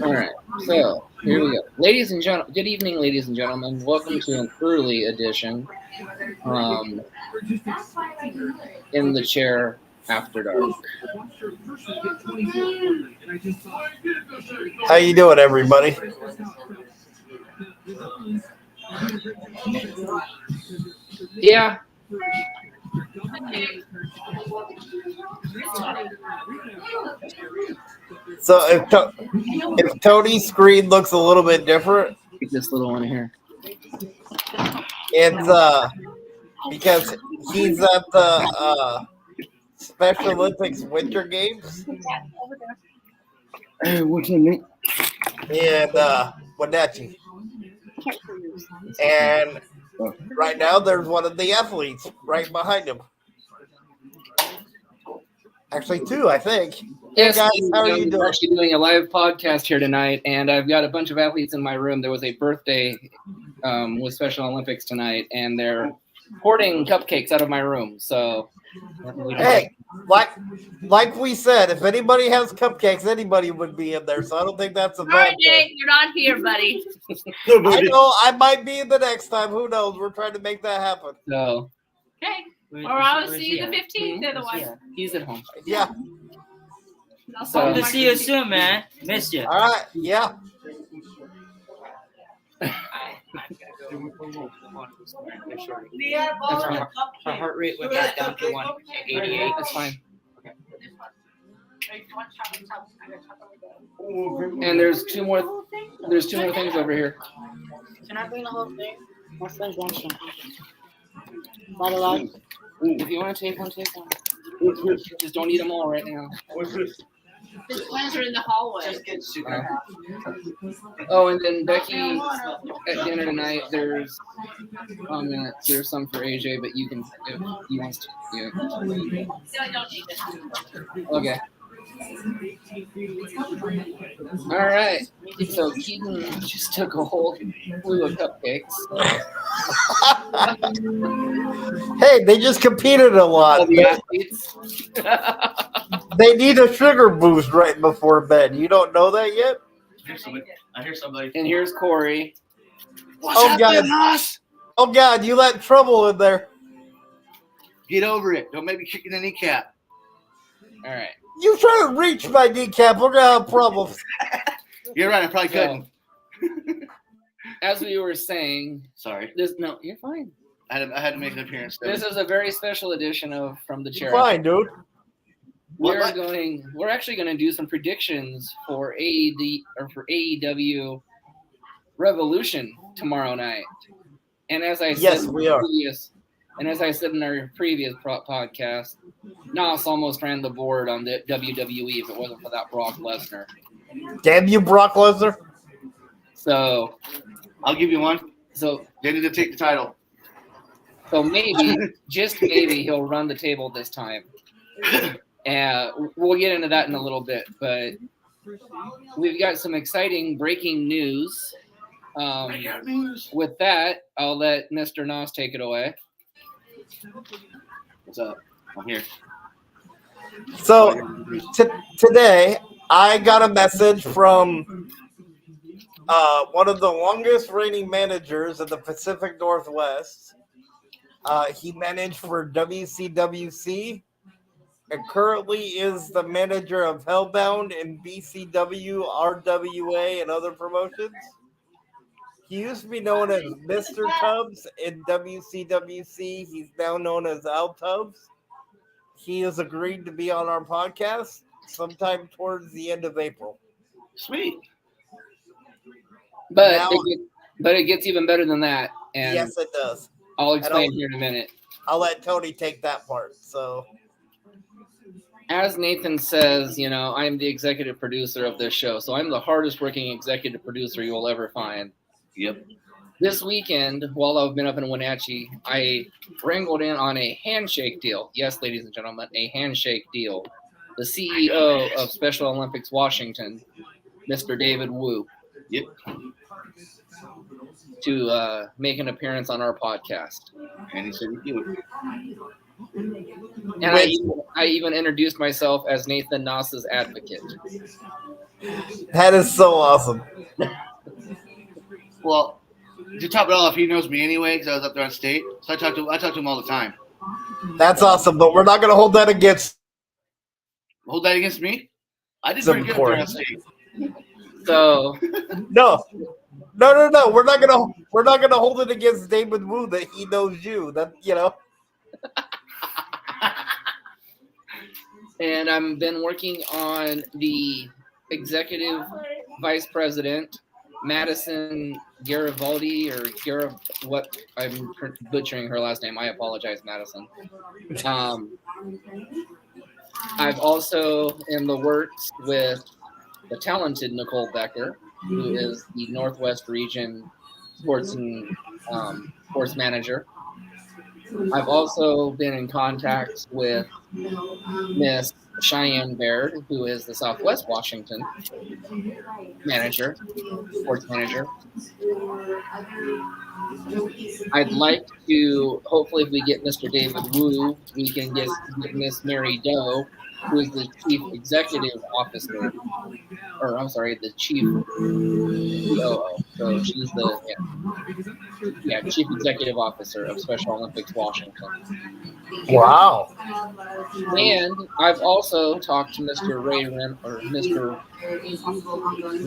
All right, so here we go, ladies and gentlemen. Good evening, ladies and gentlemen. Welcome to an early edition, um, in the chair after dark. How you doing, everybody? Yeah, So if Tony's screen looks a little bit different, take this little one here. it's because he's at the Special Olympics Winter Games Hey, what's your name? in Wenatchee, and right now there's one of the athletes right behind him. Actually, two, I think. Yes, Hey guys, how are you we're doing? actually doing a live podcast here tonight, and I've got a bunch of athletes in my room. There was a birthday with Special Olympics tonight, and they're hoarding cupcakes out of my room. So, Hey, like we said, if anybody has cupcakes, anybody would be in there. So I don't think that's a All right, bad thing. Jake, you're not here, buddy. I know I might be in the next time. Who knows? We're trying to make that happen. so Okay. Or I'll see you the 15th otherwise. he's at home. Yeah. I'll So- follow Hope to my see you 15th. soon, man. Missed you. All right. Yeah. That's fine. Our heart rate went back down to 188. That's fine. And there's two more. There's two more things over here. Can I bring the whole thing? My friends want some. By the light. If you want to take one, take one. Just don't eat them all right now. His plans are in the hallway. Oh, and then Becky at dinner tonight. There's there's some for AJ, but you can if he wants to. Yeah. No, I don't need it. Okay. All right. So Keaton just took a whole slew of cupcakes. Hey, they just competed a lot. All the athletes. They need a sugar boost right before bed. You don't know that yet? I hear somebody. And here's Corey. Oh God! Oh God! You let trouble in there. Get over it. Don't make me kick in the kneecap. All right. You try to reach my kneecap, we're gonna have problems. You're right. I probably So, couldn't. as we were saying, Sorry. you're fine. I had to make an appearance. This is a very special edition of From the Chair. Fine, dude. We're What? actually going to do some predictions for AEW Revolution tomorrow night. And as I said, Yes, we are. As I said in our previous podcast, Nas almost ran the board on the WWE if it wasn't for that Brock Lesnar. Damn you, Brock Lesnar. So I'll give you one. So They need to take the title. maybe, just maybe, he'll run the table this time. We'll get into that in a little bit, but we've got some exciting breaking news. With that, I'll let Mr. Nas take it away. What's up? I'm here. So today, I got a message from one of the longest reigning managers in the Pacific Northwest. He managed for WCWC and currently is the manager of Hellbound and BCW, RWA, and other promotions. He used to be known as Mr. Tubbs in WCWC. He's now known as Al Tubbs. He has agreed to be on our podcast sometime towards the end of April. Sweet. But Now- it gets even better than that, and Yes, it does. I'll explain here in a minute. I'll let Tony take that part. So, As Nathan says, I'm the executive producer of this show, so I'm the hardest working executive producer you'll ever find. Yep. This weekend, while I've been up in Wenatchee, I wrangled in on a handshake deal. Yes, ladies and gentlemen, a handshake deal. The CEO of Special Olympics Washington, Mr. David Wu, Yep. to make an appearance on our podcast. And he said we do it. And I even introduced myself as Nathan Noss's advocate. That is so awesome. Well, to top it all off, he knows me anyway because I was up there on state. So I talk to him all the time. That's awesome, but we're not going to hold that against. Hold that against me? I did pretty good up there on state. So No. We're not gonna hold it against David Wu that he knows you. That And I've been working on the executive vice president, Madison Garibaldi, or what I'm butchering her last name. I apologize, Madison. I've also in the works with the talented Nicole Becker, who is the Northwest Region sports and sports manager. I've also been in contact with Miss Cheyenne Baird, who is the Southwest Washington manager, sports manager. I'd like to, hopefully, if we get Mr. David Wu, we can get Miss Mary Doe, who is the chief executive officer, or I'm sorry, the chief COO. So she's the chief executive officer of Special Olympics Washington. Wow. And I've also talked to Mr.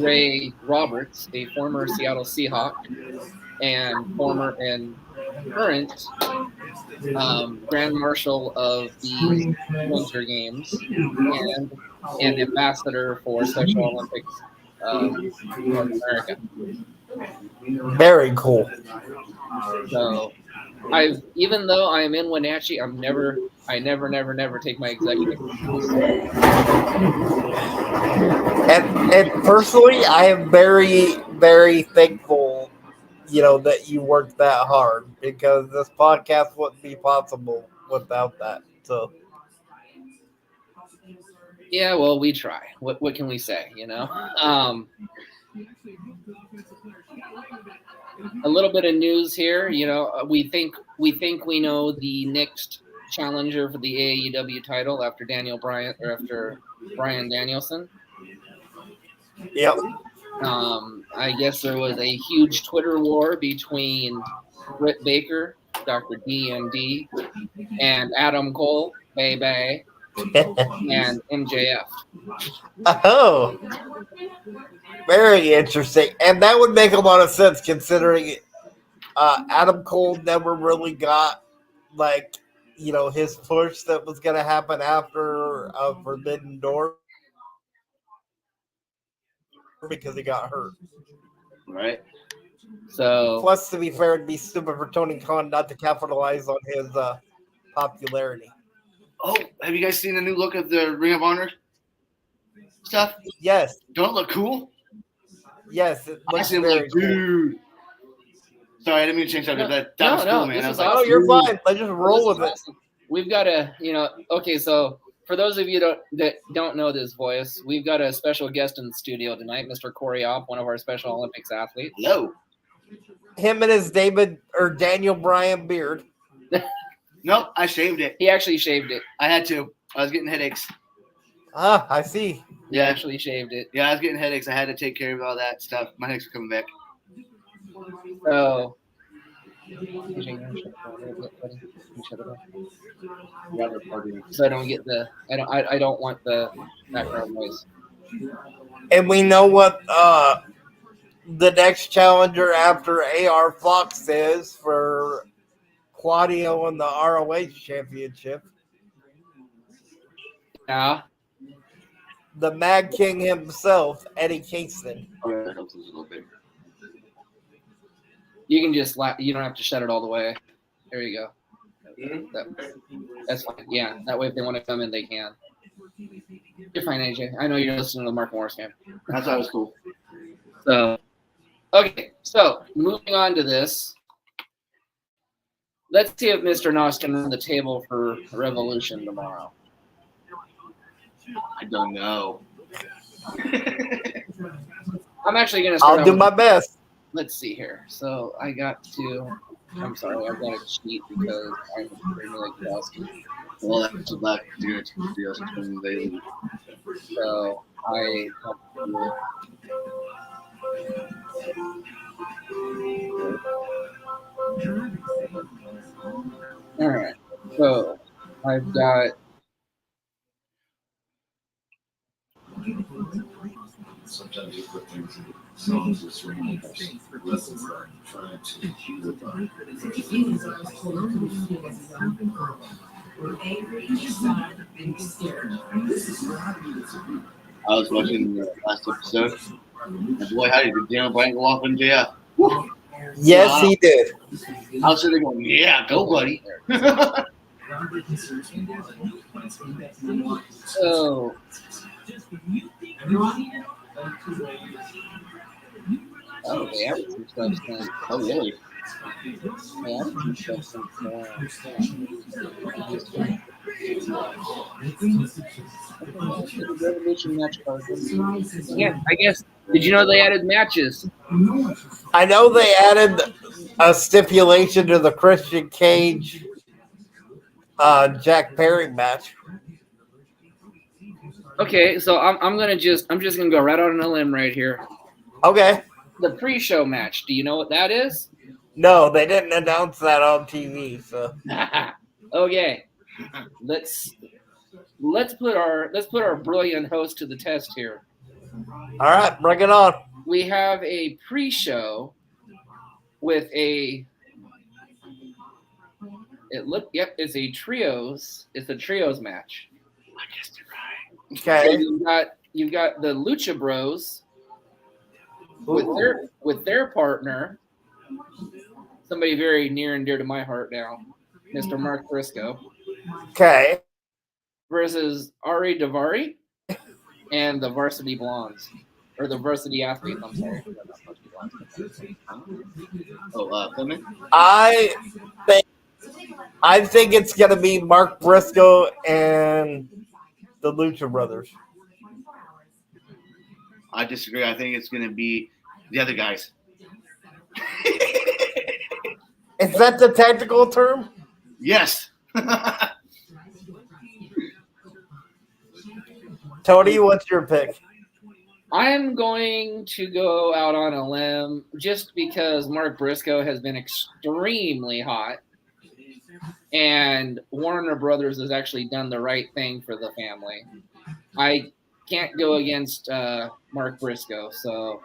Ray Roberts, a former Seattle Seahawk and current Grand Marshal of the Winter Games and ambassador for Special Olympics North America. Very cool. So even though I am in Wenatchee, I never take my executive. And personally, I am very, very thankful, that you worked that hard, because this podcast wouldn't be possible without that. So. Yeah, well, we try. What can we say? A little bit of news here. We think we know the next challenger for the AEW title after Bryan Danielson. Yep. I guess there was a huge Twitter war between Britt Baker, Dr. DMD, and Adam Cole, Bay Bay, and MJF. Oh, very interesting. And that would make a lot of sense considering Adam Cole never really got, his push that was going to happen after Forbidden Door because he got hurt. Right. So, plus, to be fair, it'd be stupid for Tony Khan not to capitalize on his popularity. Oh, have you guys seen the new look of the Ring of Honor stuff? Yes. Don't it look cool? Yes, it looks very cool. Dude. Sorry, I didn't mean to change subject. That was cool, man. This is awesome. You're fine. Let's just roll with it. Awesome. We've got okay, so for those of you that don't know this voice, we've got a special guest in the studio tonight, Mr. Corey Opp, one of our Special Olympics athletes. Hello. Him and his Daniel Bryan beard. Nope, I shaved it. He actually shaved it. I had to. I was getting headaches. Ah, I see. He actually shaved it. Yeah, I was getting headaches. I had to take care of all that stuff. My headaches are coming back. So, so I don't get I don't want the background noise. And we know what the next challenger after AR Fox is for Claudio in the ROH championship. Yeah. The Mad King himself, Eddie Kingston. Oh, yeah, that helps a little bit. You can just you don't have to shut it all the way. There you go. That's fine. Yeah, that way if they want to come in, they can. You're fine, AJ. I know you're listening to the Mark Morris game. That's why it was cool. So, okay. So, moving on to this. Let's see if Mr. Noss can run the table for Revolution tomorrow. I don't know. I'm actually going to start. I'll do my best. Let's see here. So I got to. I'm sorry, I've got to cheat because I'm extremely exhausted. Well, that's a black dude. Daily. So I have to all right. So I've got Sometimes you put things in songs that's really lessons learned, trying to I was watching the last episode. And boy, how did Daniel Bryan go off in JF? Yes, he did. I was sitting there going, yeah, go, buddy. so oh they added some stuff since Oh, really? they added some stuff since Revolution match card. Yeah, I guess. Did you know they added matches? I know they added a stipulation to the Christian Cage Jack Perry match. Okay, so I'm just gonna go right out on a limb right here. Okay. The pre-show match. Do you know what that is? No, they didn't announce that on TV. So Okay, let's put our brilliant host to the test here. all right, bring it on. We have a pre-show with it's a trios match. I guessed it right. So Okay. you've got the Lucha Bros with their partner, somebody very near and dear to my heart now, Mr. Mark Briscoe, Okay. versus Ari Daivari and the Varsity Blondes. Or the Varsity Athletes, I'm sorry. Oh, Clement? I think it's gonna be Mark Briscoe and the Lucha Brothers. I disagree. I think it's going to be the other guys. Is that the technical term? Yes. Tony, what's your pick? I'm going to go out on a limb just because Mark Briscoe has been extremely hot, and Warner Brothers has actually done the right thing for the family. I can't go against Mark Briscoe, so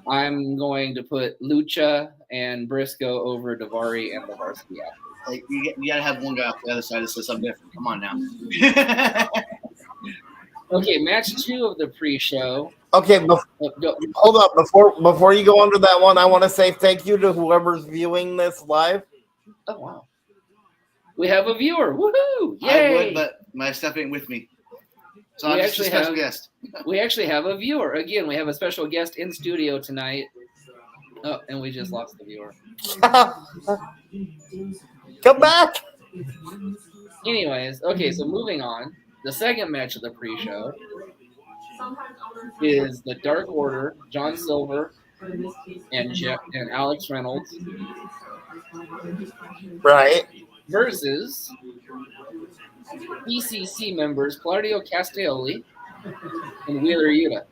I'm going to put Lucha and Briscoe over Daivari and the Varsity Athletes. Like, you got to have one guy off the other side that says something different. Come on now. Okay, match 2 of the pre-show. Okay, hold up. Before you go on to that one, I want to say thank you to whoever's viewing this live. Oh, wow. We have a viewer. Woohoo! Yay! I would, but my stuff ain't with me. So I'm just a special guest. We actually have a viewer. Again, we have a special guest in studio tonight. Oh, and we just lost the viewer. Come back. Anyways, okay, so moving on. The second match of the pre-show is the Dark Order, John Silver and Alex Reynolds, Right. versus ECC members Claudio Castagnoli and Wheeler Yuta.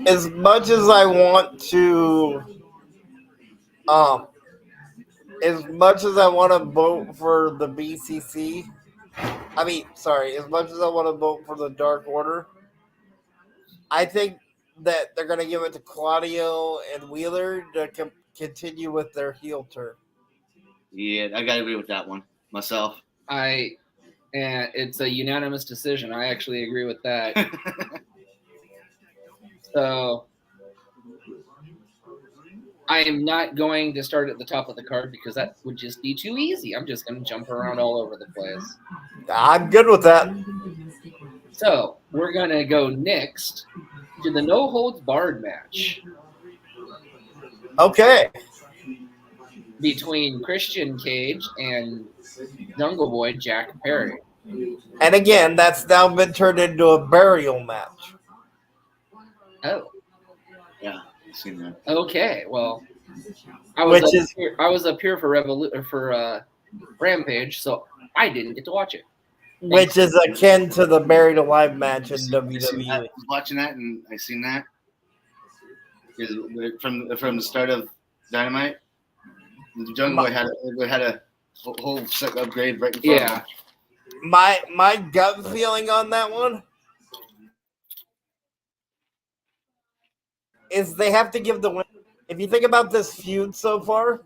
As much as I want to, as much as I want to vote for the BCC, as much as I want to vote for the Dark Order, I think that they're going to give it to Claudio and Wheeler to continue with their heel turn. Yeah, I got to agree with that one myself. And it's a unanimous decision. I actually agree with that. So I am not going to start at the top of the card because that would just be too easy. I'm just going to jump around all over the place. I'm good with that. So we're going to go next to the No Holds Barred match. Okay. Between Christian Cage and Jungle Boy Jack Perry. And again, that's now been turned into a burial match. Oh. seen that. Okay, well, I was Which is up here for Rampage, so I didn't get to watch it. which is akin to the Buried Alive match in I seen that. WWE. I was watching that and I seen that. Because from the start of Dynamite, the Jungle Boy had a whole set upgrade right in front of him. My gut feeling on that one is they have to give the win. If you think about this feud so far,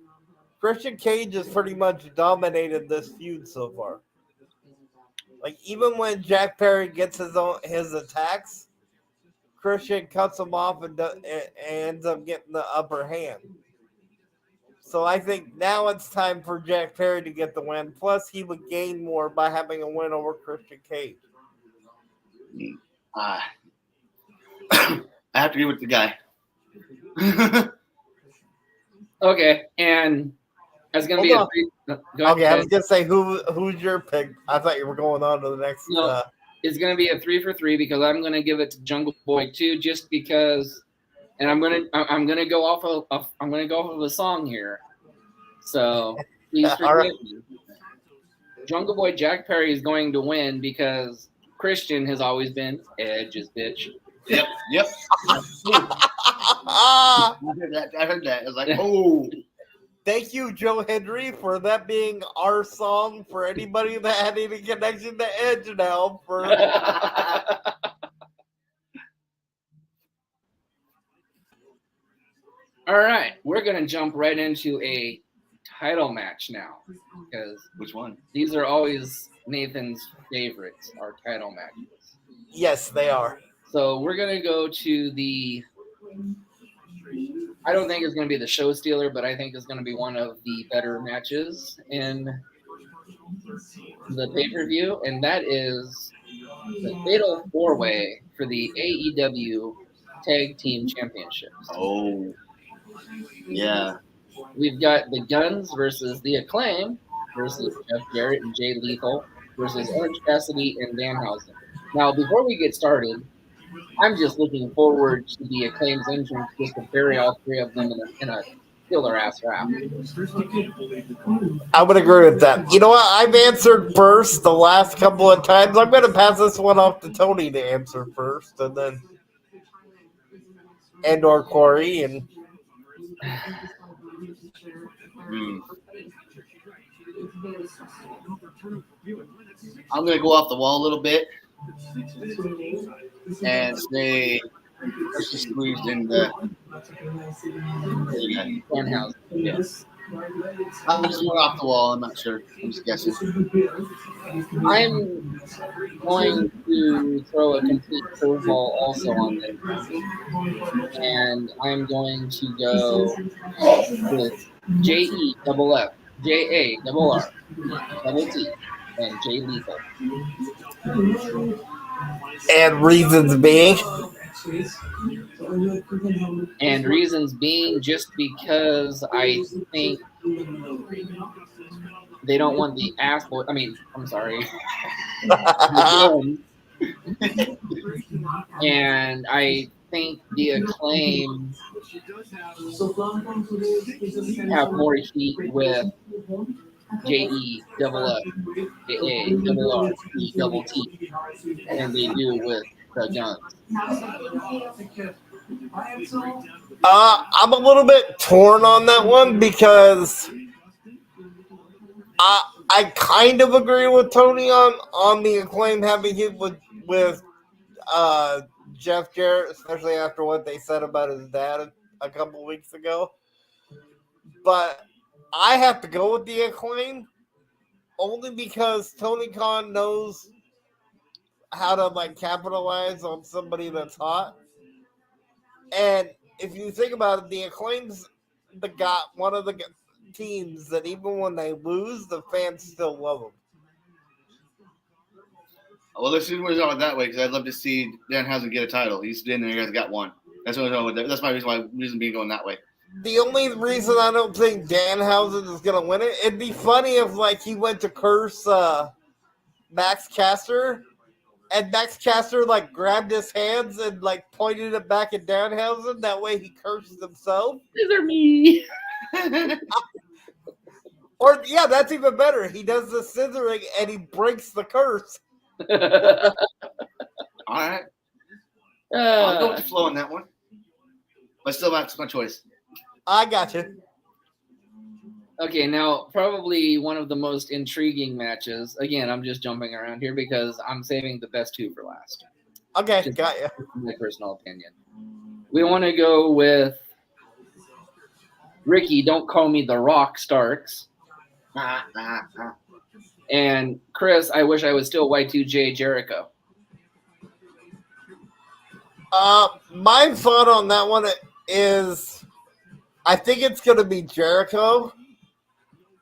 Christian Cage has pretty much dominated this feud so far. Like even when Jack Perry gets his attacks, Christian cuts him off and ends up getting the upper hand. So I think now it's time for Jack Perry to get the win. Plus, he would gain more by having a win over Christian Cage. I have to agree with the guy. Okay, and it's gonna be Hold on. go ahead. Okay, I was gonna say who's your pick? I thought you were going on to the next. No. It's gonna be a 3 for 3 because I'm gonna give it to Jungle Boy 2 just because, and I'm gonna go off of a song here, so please forgive me. Jungle Boy Jack Perry is going to win because Christian has always been Edge's bitch. Yep. Ah, I heard that. I was like, oh. thank you, Joe Henry, for that being our song for anybody that had any connection to Edge now. For All right, we're gonna jump right into a title match now because Which one? these are always Nathan's favorites, our title matches. yes, they are. So we're gonna go to the. I don't think it's gonna be the show stealer, but I think it's gonna be one of the better matches in the pay-per-view, and that is the Fatal 4-Way for the AEW Tag Team Championships. Oh. Yeah. We've got the Guns versus the Acclaim versus Jeff Jarrett and Jay Lethal versus Orange Cassidy and Danhausen. Now, before we get started, I'm just looking forward to the Acclaim's entrance just to bury all three of them in a killer-ass rap. I would agree with that. You know what? I've answered first the last couple of times. I'm going to pass this one off to Tony to answer first, and then or Corey, and I'm going to go off the wall a little bit and say let's just squeeze in the Danhausen, yes. I'm just going off the wall. I'm not sure. I'm just guessing. I'm going to throw a complete curveball also on this, and I'm going to go with JEFF, JARR, double T, and Jay Lethal. and reasons being. And reasons being just because I think they don't want the asshole. I mean, I'm sorry. And I think the Acclaim have more heat with JEFF, JARR, than they do with the Guns. I'm a little bit torn on that one because I kind of agree with Tony on the Acclaim having hit with Jeff Jarrett, especially after what they said about his dad a couple weeks ago. But I have to go with the Acclaim only because Tony Khan knows how to capitalize on somebody that's hot. And if you think about it, the Acclaim's one of the teams that even when they lose, the fans still love them. Well, let's see where it's going that way because I'd love to see Danhausen get a title. He's been there, you guys got one. That's what I'm with. That's my reason being going that way. The only reason I don't think Danhausen is gonna win it, it'd be funny if he went to curse Max Caster and Max Caster like grabbed his hands and like pointed it back at Danhausen. That way he curses himself. These are me. Or yeah, that's even better. He does the scissoring and he breaks the curse. All right. I'll go with Uh, the flow on that one. But still, that's my choice. I got you. okay, now probably one of the most intriguing matches. Again, I'm just jumping around here because I'm saving the best two for last. Okay, got you. My personal opinion. We want to go with Ricky, don't call me the Rock Starks. And Chris, I wish I was still Y2J Jericho. My thought on that one is, I think it's going to be Jericho,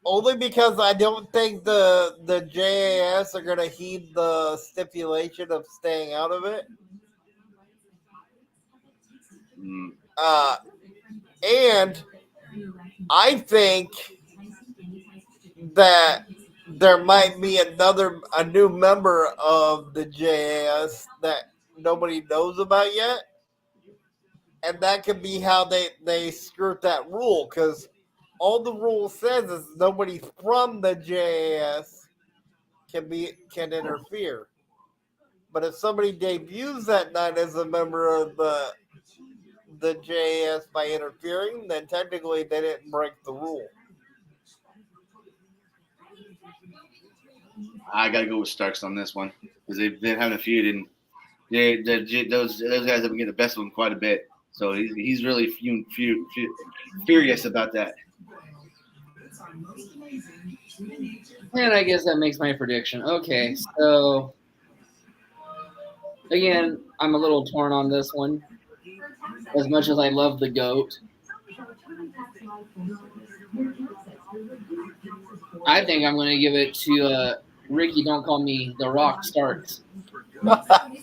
only because I don't think the JAS are going to heed the stipulation of staying out of it. And I think that there might be a new member of the JAS that nobody knows about yet, and that could be how they skirt that rule, because all the rule says is nobody from the JAS can interfere. But if somebody debuts that night as a member of the JAS by interfering, then technically they didn't break the rule. I gotta go with Starks on this one because they've been having a feud, and those guys have been getting the best of him quite a bit. So he's really furious about that. And I guess that makes my prediction. Okay, so again, I'm a little torn on this one. As much as I love the GOAT, I think I'm going to give it to Ricky, don't call me the Rock Starks. I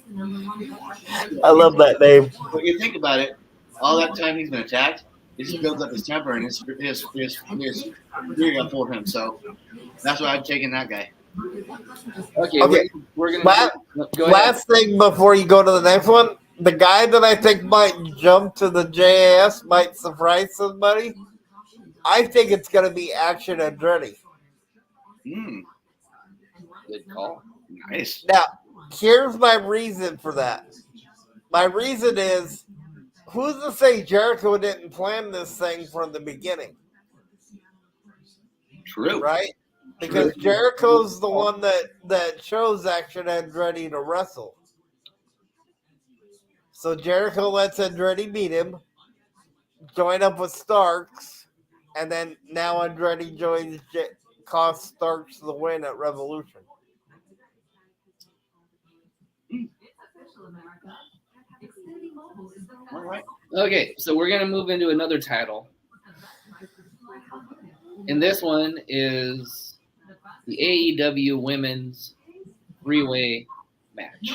love that name. When you think about it, all that time he's been attacked, he just builds up his temper and his fear for him. So that's why I'm taking that guy. Okay. We're going to go ahead. Last thing before you go to the next one, the guy that I think might jump to the JAS might surprise somebody. I think it's going to be Action Andretti. Good call. Nice. Now, here's my reason for that. My reason is, who's to say Jericho didn't plan this thing from the beginning? True. Right? Because Jericho's the one that chose Action Andretti to wrestle. So Jericho lets Andretti beat him, join up with Starks, and then now Andretti costs Starks the win at Revolution. All right. Okay, so we're going to move into another title. And this one is the AEW Women's Three-Way Match.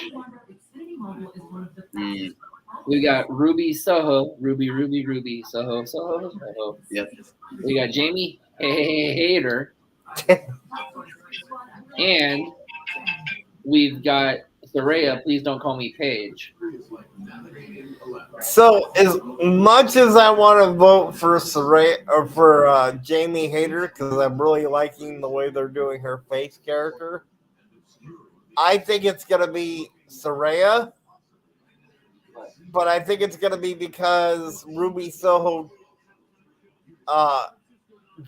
We got Ruby Soho, Ruby, Soho. Yep. We got Jamie Hayter. And we've got Saraya, please don't call me Paige. So as much as I want to vote for Saraya or for Jamie Hayter, because I'm really liking the way they're doing her face character, I think it's going to be Saraya. But I think it's going to be because Ruby Soho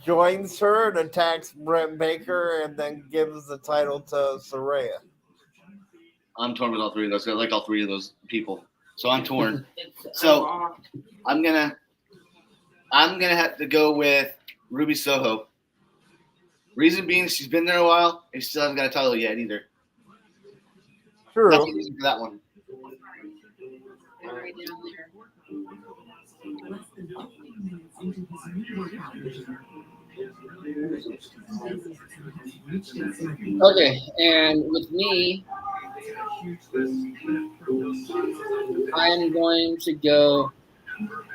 joins her and attacks Brent Baker and then gives the title to Saraya. I'm torn with all three of those. I like all three of those people, so I'm torn. So I'm gonna have to go with Ruby Soho. Reason being, she's been there a while and she still hasn't got a title yet either. True. That's the reason for that one. Right down there. Okay, and with me, I'm going to go.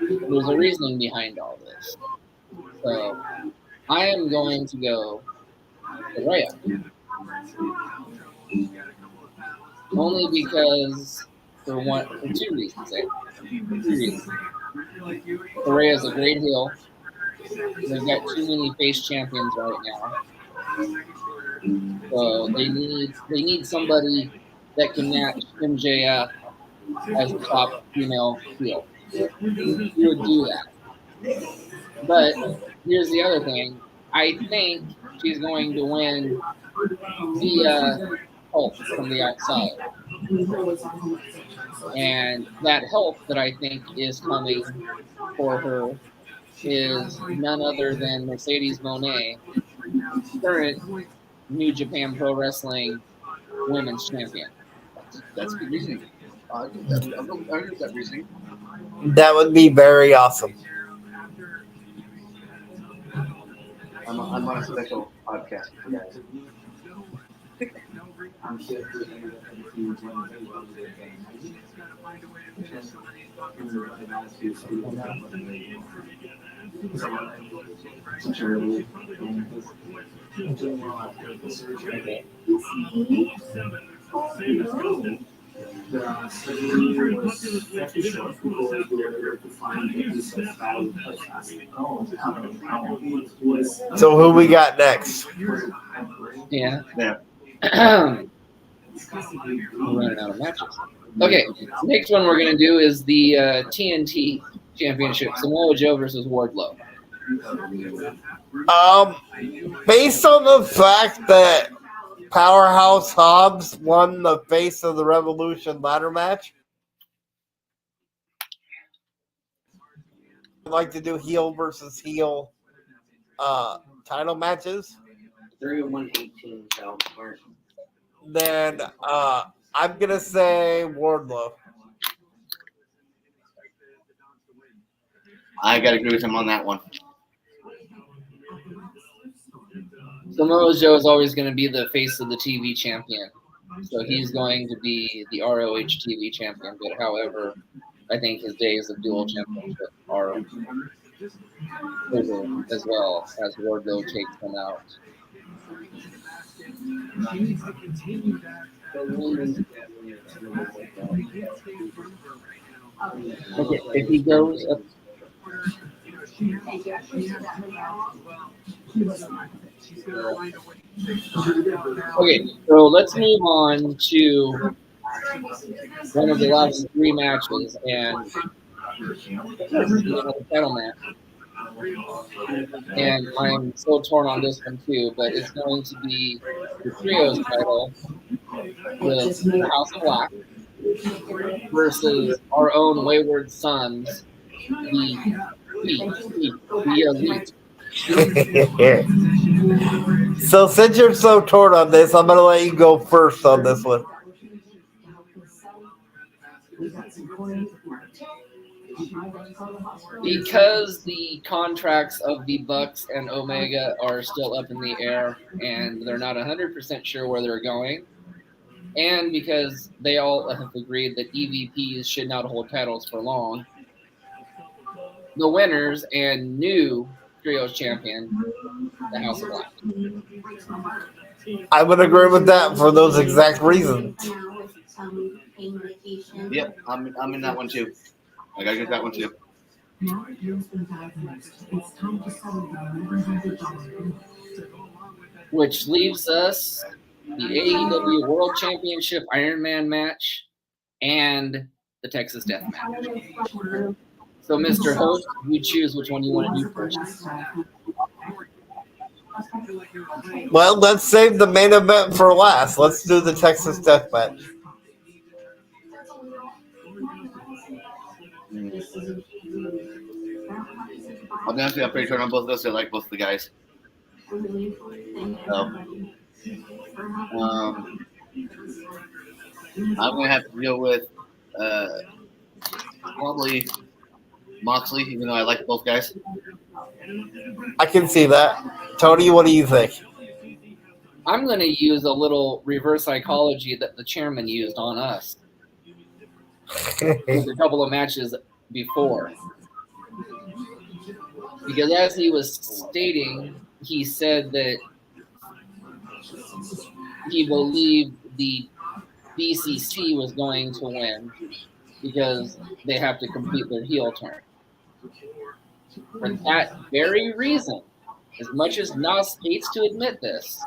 There's a reasoning behind all this. So I am going to go Saraya. only because for two reasons. Three reasons. Correa is a great heel. They've got too many face champions right now, so they need somebody that can match MJF as the top female heel. You would do that. But here's the other thing. I think she's going to win via help from the outside. And that help that I think is coming for her is none other than Mercedes Moné, current New Japan Pro Wrestling Women's Champion. That's good reasoning. I agree with that reasoning. That would be very awesome. I'm on a special podcast for you guys. So who we got next? Yeah. Yeah. We're running out of matches. Okay, next one we're going to do is the TNT Championship, Samoa Joe versus Wardlow. Based on the fact that Powerhouse Hobbs won the Face of the Revolution ladder match, I'd like to do heel versus heel title matches. 3-1-18 shall work. Then I'm gonna say Wardlow. I gotta agree with him on that one. Samoa Joe is always going to be the face of the TV champion. So he's going to be the ROH TV champion. But however, I think his days of dual championship are over as well as Wardlow takes him out. Okay, if he goes up. Okay, so let's move on to one of the last three matches, and the title match. And I'm so torn on this one too, but it's going to be the trios title with the House of Black versus our own Wayward Sons, the Elite. So since you're so torn on this, I'm gonna let you go first on this one. Because the contracts of the Bucks and Omega are still up in the air and they're not 100% sure where they're going, and because they all have agreed that EVPs should not hold titles for long, the winners and new Trios champion, the House of Black. I would agree with that for those exact reasons. Yep, I'm in that one too. I gotta get that one too. Which leaves us the AEW World Championship Iron Man match and the Texas Death Match. So, Mr. Host, you choose which one you want to do first. Well, let's save the main event for last. Let's do the Texas Death Match. I'll be honest with you, I'm pretty sure on both of those. I like both of the guys. So, I'm gonna have to deal with probably Moxley, even though I like both guys. I can see that. Tony, what do you think? I'm going to use a little reverse psychology that the chairman used on us with a couple of matches before. Because as he was stating, he said that he believed the BCC was going to win because they have to complete their heel turn. For that very reason, as much as Nas hates to admit this,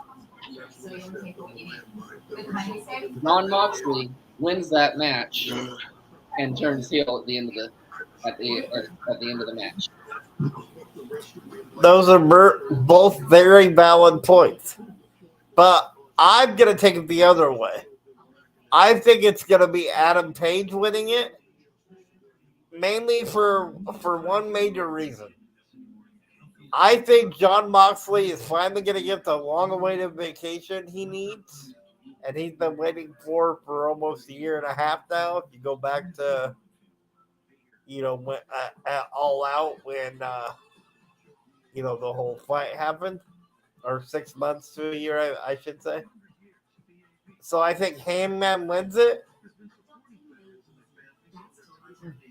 Jon Moxley wins that match and turns heel at the end of the match. Those are both very valid points. But I'm going to take it the other way. I think it's going to be Adam Page winning it, mainly for one major reason. I think Jon Moxley is finally going to get the long-awaited vacation he needs, and he's been waiting for almost a year and a half now. If you go back to, when, All Out when, the whole fight happened, or 6 months to a year, I should say. So I think Hangman wins it,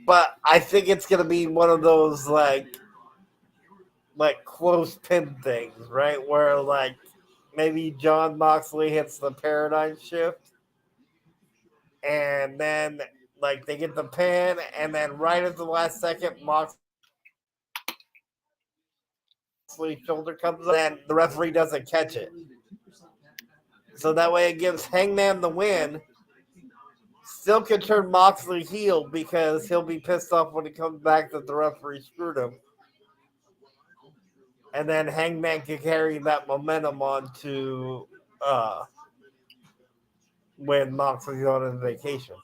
but I think it's going to be one of those, like close pin things, right? Where maybe Jon Moxley hits the paradigm shift, and then they get the pin, and then right at the last second, Moxley's shoulder comes up, and the referee doesn't catch it. So that way it gives Hangman the win. Still can turn Moxley heel because he'll be pissed off when he comes back that the referee screwed him. And then Hangman can carry that momentum on to when Moxley's on his vacation.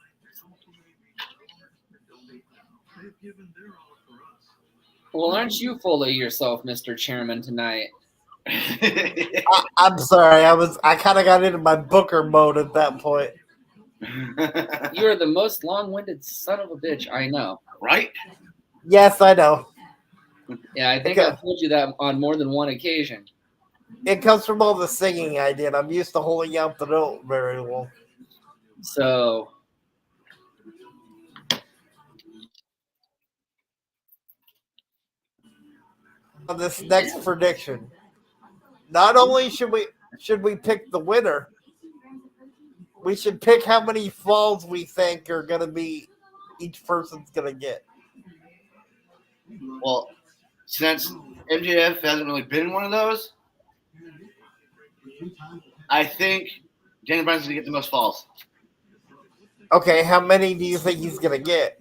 Well, aren't you full of yourself, Mr. Chairman, tonight? I'm sorry. I kind of got into my Booker mode at that point. You are the most long-winded son of a bitch I know. Right? Yes, I know. Yeah, I think I've told you that on more than one occasion. It comes from all the singing I did. I'm used to holding out the note very well. So, on this next prediction, not only should we pick the winner, we should pick how many falls we think are going to be each person's going to get. Well, since MJF hasn't really been one of those, I think Daniel Bryan's going to get the most falls. Okay, how many do you think he's going to get?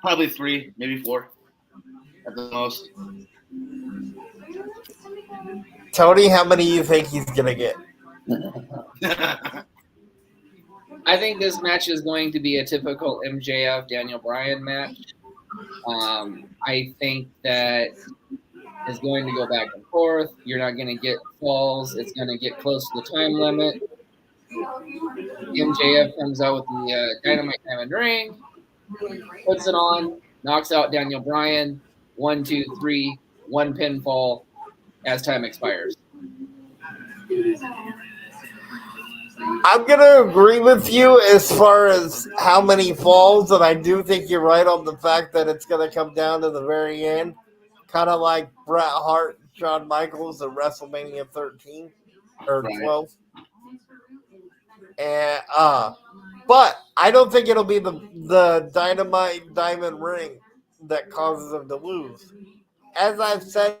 Probably 3, maybe 4 at the most. Tony, how many do you think he's going to get? I think this match is going to be a typical MJF Daniel Bryan match. I think that it's going to go back and forth. You're not going to get falls. It's going to get close to the time limit. MJF comes out with the Dynamite Diamond ring, puts it on, knocks out Daniel Bryan. 1, 2, 3, 1 pinfall as time expires. I'm going to agree with you as far as how many falls, and I do think you're right on the fact that it's going to come down to the very end, kind of like Bret Hart and Shawn Michaels at WrestleMania 13 or 12. And but I don't think it'll be the Dynamite Diamond ring that causes them to lose. As I've said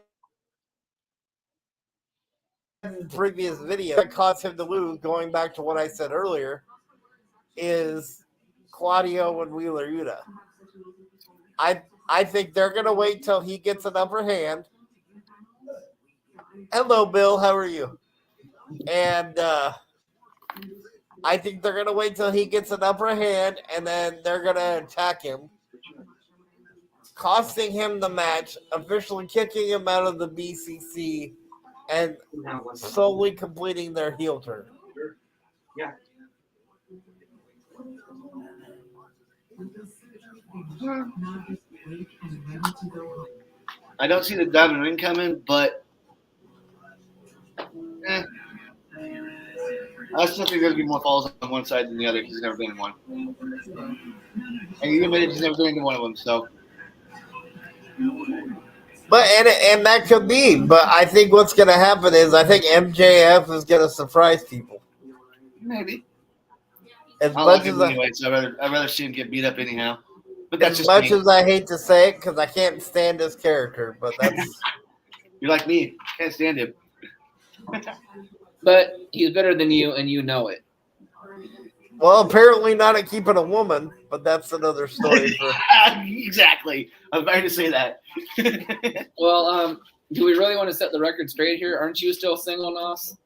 in previous videos, that caused him to lose, going back to what I said earlier, is Claudio and Wheeler Yuta. I think they're going to wait till he gets an upper hand. Hello, Bill. How are you? And I think they're going to wait till he gets an upper hand, and then they're going to attack him, costing him the match, officially kicking him out of the BCC, and slowly completing their heel turn. Yeah. I don't see the diamond ring coming, but I still think there's going to be more falls on one side than the other because he's never been in one. And you admitted he's never been in one of them, so. But and that could be, but I think what's going to happen is I think MJF is going to surprise people. Maybe. As I much like as him anyway, so I'd rather see him get beat up anyhow. But that's as just much me. as I hate to say it, because I can't stand his character, but that's You're like me. Can't stand him. But he's better than you, and you know it. well, apparently not at keeping a woman, but that's another story for. Exactly. I was about to say that. Well, do we really want to set the record straight here? Aren't you still single, Nos?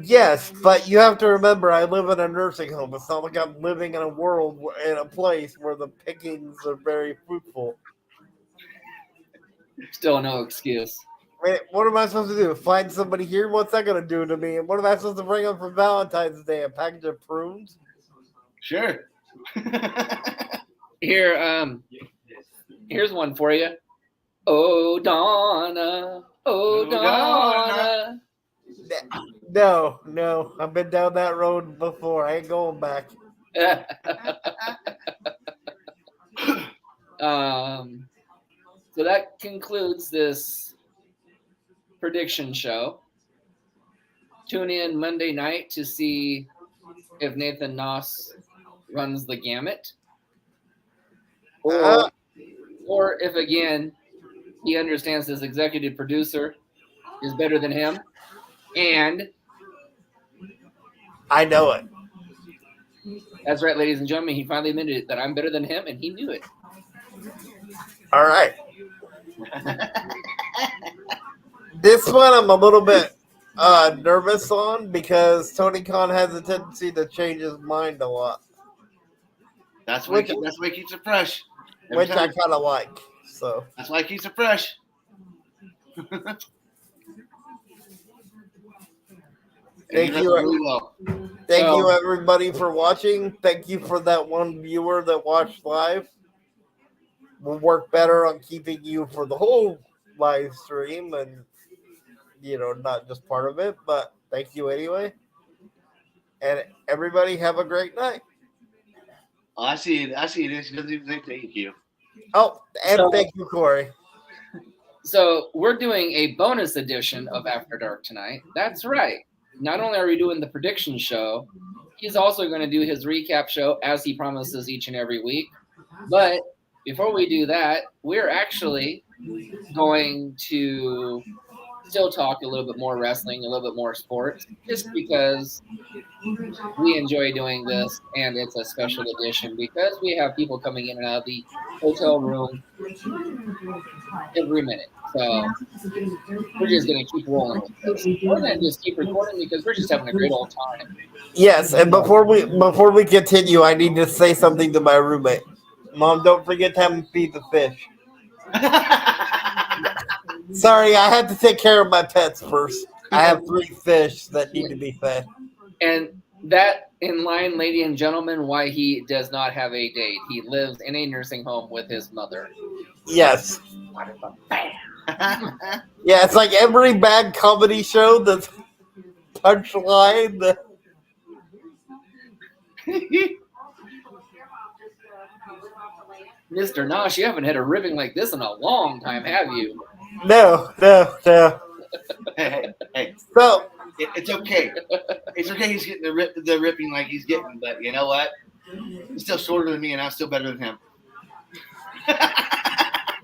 Yes, but you have to remember, I live in a nursing home. It's not like I'm living in a world, in a place where the pickings are very fruitful. Still no excuse. Wait, what am I supposed to do? Find somebody here? What's that going to do to me? And what am I supposed to bring up for Valentine's Day? A package of prunes? Sure. Here, here's one for you. Oh, Donna. Oh, Donna. No. I've been down that road before. I ain't going back. So that concludes this prediction show. Tune in Monday night to see if Nathan Noss runs the gamut. Or if, again, he understands his executive producer is better than him. And I know it. that's right, ladies and gentlemen. He finally admitted it, that I'm better than him, and he knew it. All right. This one I'm a little bit nervous on because Tony Khan has a tendency to change his mind a lot, That's why he keeps it fresh. Every which I time. kind of like. So That's why he keeps it fresh. Thank He does you. really well. thank you everybody for watching. Thank you for that one viewer that watched live. We'll work better on keeping you for the whole live stream and not just part of it, but thank you anyway. And everybody have a great night. Oh, I see it. He doesn't even say thank you. Oh, and So- thank you, Corey. So we're doing a bonus edition of After Dark tonight. That's right. Not only are we doing the prediction show, he's also going to do his recap show as he promises each and every week. But before we do that, we're actually going to still talk a little bit more wrestling, a little bit more sports, just because we enjoy doing this, and it's a special edition because we have people coming in and out of the hotel room every minute. So we're just going to keep rolling with this. We're going to just keep recording because we're just having a great old time. Yes, and before we continue, I need to say something to my roommate. Mom, don't forget to have him feed the fish. Sorry, I had to take care of my pets first. I have 3 fish that need to be fed. And that in line, ladies and gentlemen, why he does not have a date. He lives in a nursing home with his mother. Yes. Yeah, it's like every bad comedy show, the punchline. Mr. Nosh, you haven't had a ribbing like this in a long time, have you? No. Hey. So, It's okay. It's okay. He's getting the ripping like he's getting, but you know what? He's still shorter than me, and I'm still better than him.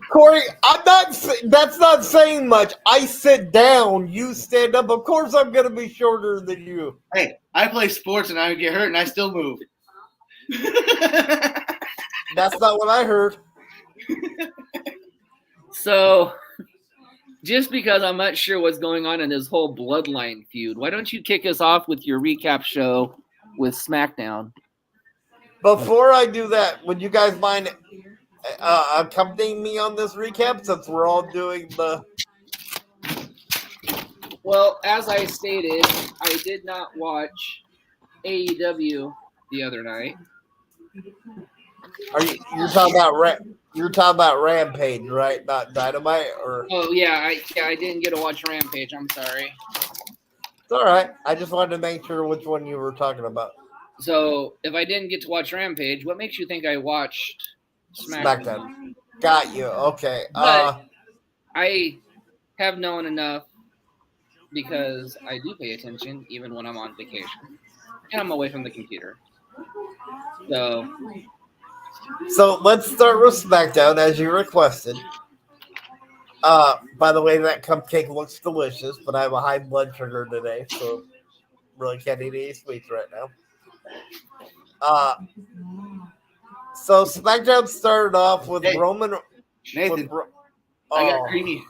Corey, that's not saying much. I sit down, you stand up. Of course I'm going to be shorter than you. Hey, I play sports and I get hurt and I still move. That's not what I heard. So, just because I'm not sure what's going on in this whole bloodline feud, why don't you kick us off with your recap show with SmackDown? Before I do that, would you guys mind accompanying me on this recap since we're all doing the... Well, as I stated, I did not watch AEW the other night. You're talking about Rampage, right? Not Dynamite, or Oh yeah, I didn't get to watch Rampage. I'm sorry. it's all right. I just wanted to make sure which one you were talking about. So if I didn't get to watch Rampage, what makes you think I watched SmackDown. Got you. Okay. But I have known enough because I do pay attention even when I'm on vacation and I'm away from the computer. So let's start with SmackDown as you requested. By the way, that cupcake looks delicious, but I have a high blood sugar today, so really can't eat any sweets right now. So SmackDown started off with Hey, Roman. Nathan, With, I got creamy.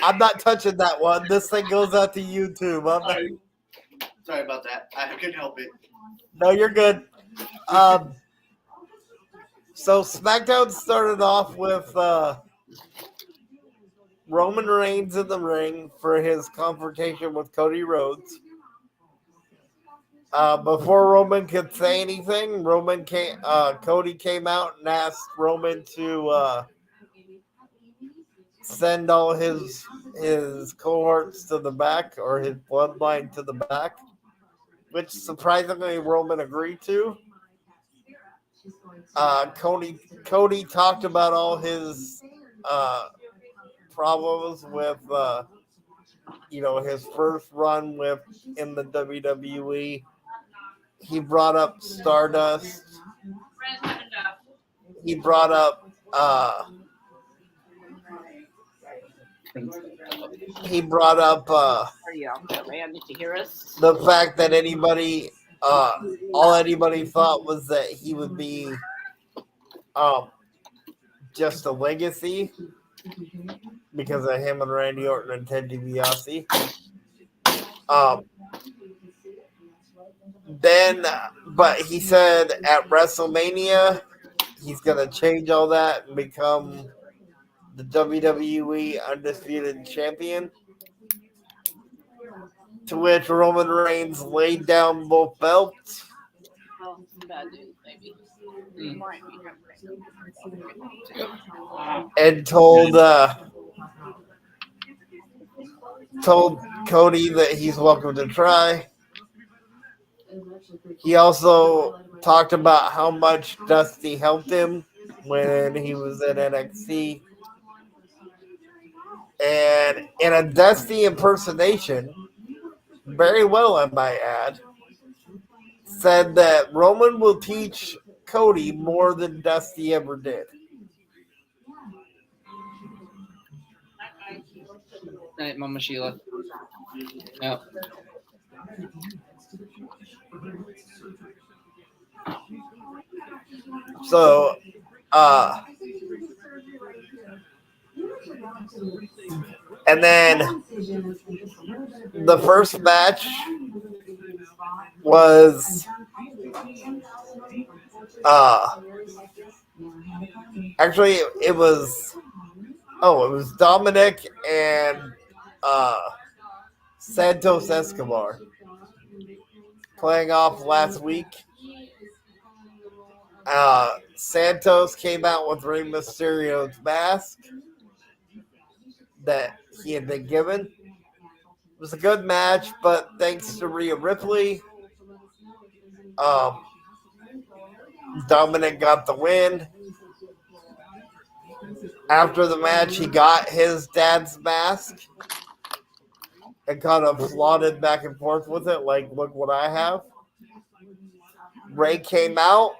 I'm not touching that one. This thing goes out to YouTube. Sorry about that. I couldn't help it. No, you're good. So SmackDown started off with Roman Reigns in the ring for his confrontation with Cody Rhodes. Before Roman could say anything, Cody came out and asked Roman to send all his cohorts to the back, or his bloodline to the back, which surprisingly Roman agreed to. Cody talked about all his problems with his first run in the WWE. He brought up Stardust. He brought up Did you hear us? the fact that all anybody thought was that he would be just a legacy because of him and Randy Orton and Ted DiBiase. But he said at WrestleMania he's gonna change all that and become the WWE Undisputed Champion. To which Roman Reigns laid down both belts. Oh, bad news, baby. And told Cody that he's welcome to try. He also talked about how much Dusty helped him when he was in NXT. And in a Dusty impersonation, very well I might add, said that Roman will teach Cody more than Dusty ever did. Night, Mama Sheila. No. So, and then the first match was actually it was Dominic and Santos Escobar playing off last week. Santos came out with Rey Mysterio's mask that he had been given. It was a good match, but thanks to Rhea Ripley, Dominic got the win. After the match, he got his dad's mask and kind of flaunted back and forth with it, like, look what I have. Rey came out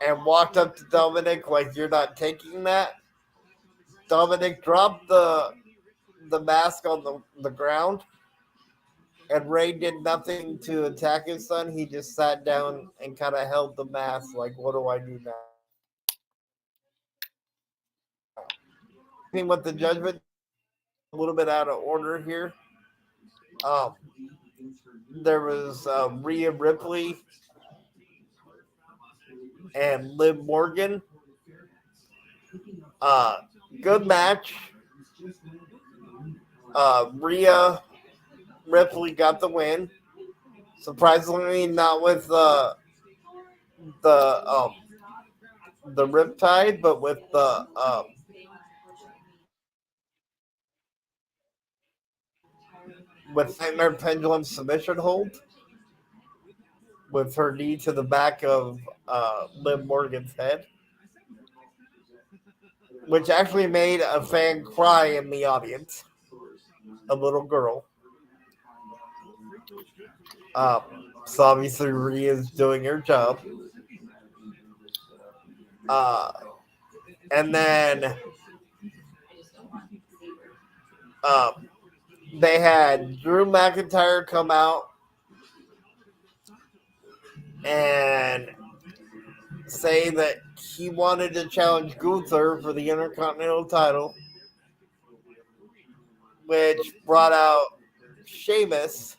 and walked up to Dominic like, you're not taking that. Dominic dropped the mask on the ground, and Rey did nothing to attack his son. He just sat down and kind of held the mask like, what do I do now? With the judgment, a little bit out of order here. There was Rhea Ripley and Liv Morgan. Good match. Rhea Ripley got the win. Surprisingly, not with the Riptide, but with the with Nightmare Pendulum submission hold, with her knee to the back of Liv Morgan's head, which actually made a fan cry in the audience, a little girl. So obviously Rhea is doing her job. And then they had Drew McIntyre come out and say that he wanted to challenge Gunther for the Intercontinental title, which brought out Sheamus,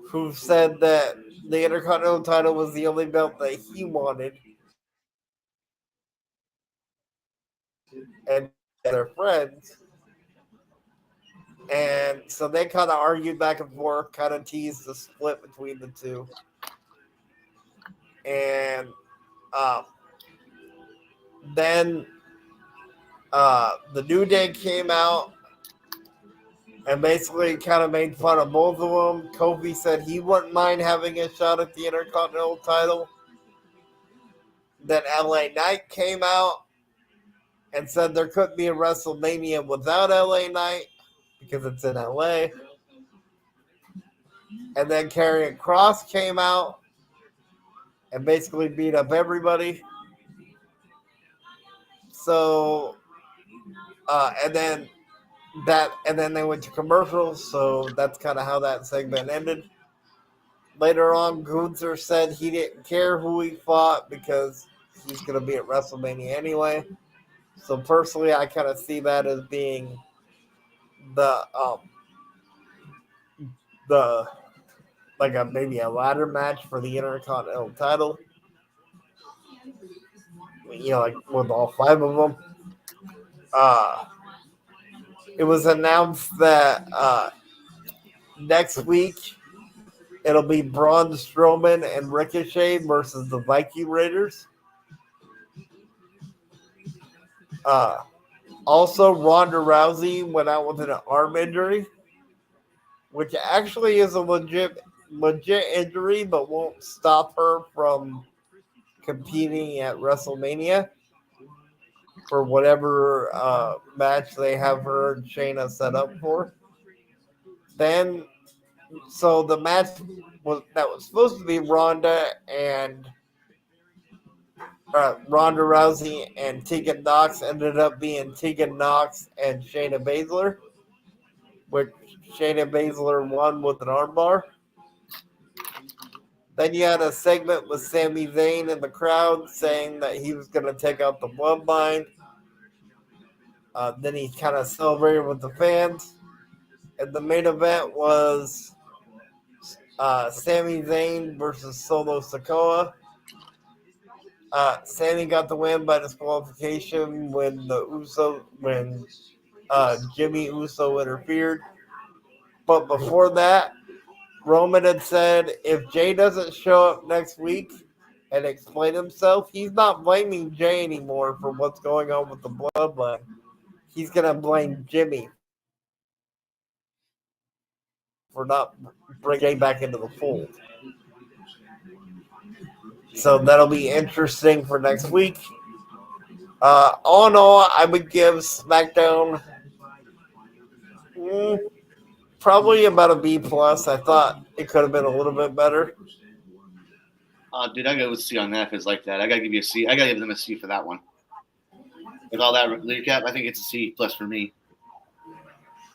who said that the Intercontinental title was the only belt that he wanted. And they're friends. And so they kind of argued back and forth, kind of teased the split between the two. And then the New Day came out and basically kind of made fun of both of them. Kofi said he wouldn't mind having a shot at the Intercontinental title. Then LA Knight came out and said there couldn't be a WrestleMania without LA Knight because it's in LA. And then Karrion Kross came out and basically beat up everybody. So, and then they went to commercials. So that's kind of how that segment ended. Later on, Gunther said he didn't care who he fought because he's going to be at WrestleMania anyway. So personally, I kind of see that as being the like maybe a ladder match for the Intercontinental title. Like with all 5 of them. It was announced that next week it'll be Braun Strowman and Ricochet versus the Viking Raiders. Also, Ronda Rousey went out with an arm injury, which actually is a legit injury, but won't stop her from competing at WrestleMania for whatever match they have her and Shayna set up for. Then, so the match that was supposed to be Ronda Rousey and Tegan Nox ended up being Tegan Nox and Shayna Baszler, which Shayna Baszler won with an armbar. Then you had a segment with Sami Zayn in the crowd saying that he was going to take out the Bloodline. Then he kind of celebrated with the fans. And the main event was Sami Zayn versus Solo Sikoa. Sami got the win by disqualification when Jimmy Uso interfered. But before that, Roman had said if Jay doesn't show up next week and explain himself, he's not blaming Jay anymore for what's going on with the Bloodline. He's going to blame Jimmy for not bringing Jay back into the fold. So that'll be interesting for next week. All in all, I would give SmackDown probably about a B+. I thought it could have been a little bit better. Dude, I go with C on that if it's like that. I got to give you a C. I got to give them a C for that one. With all that recap, I think it's a C+ for me.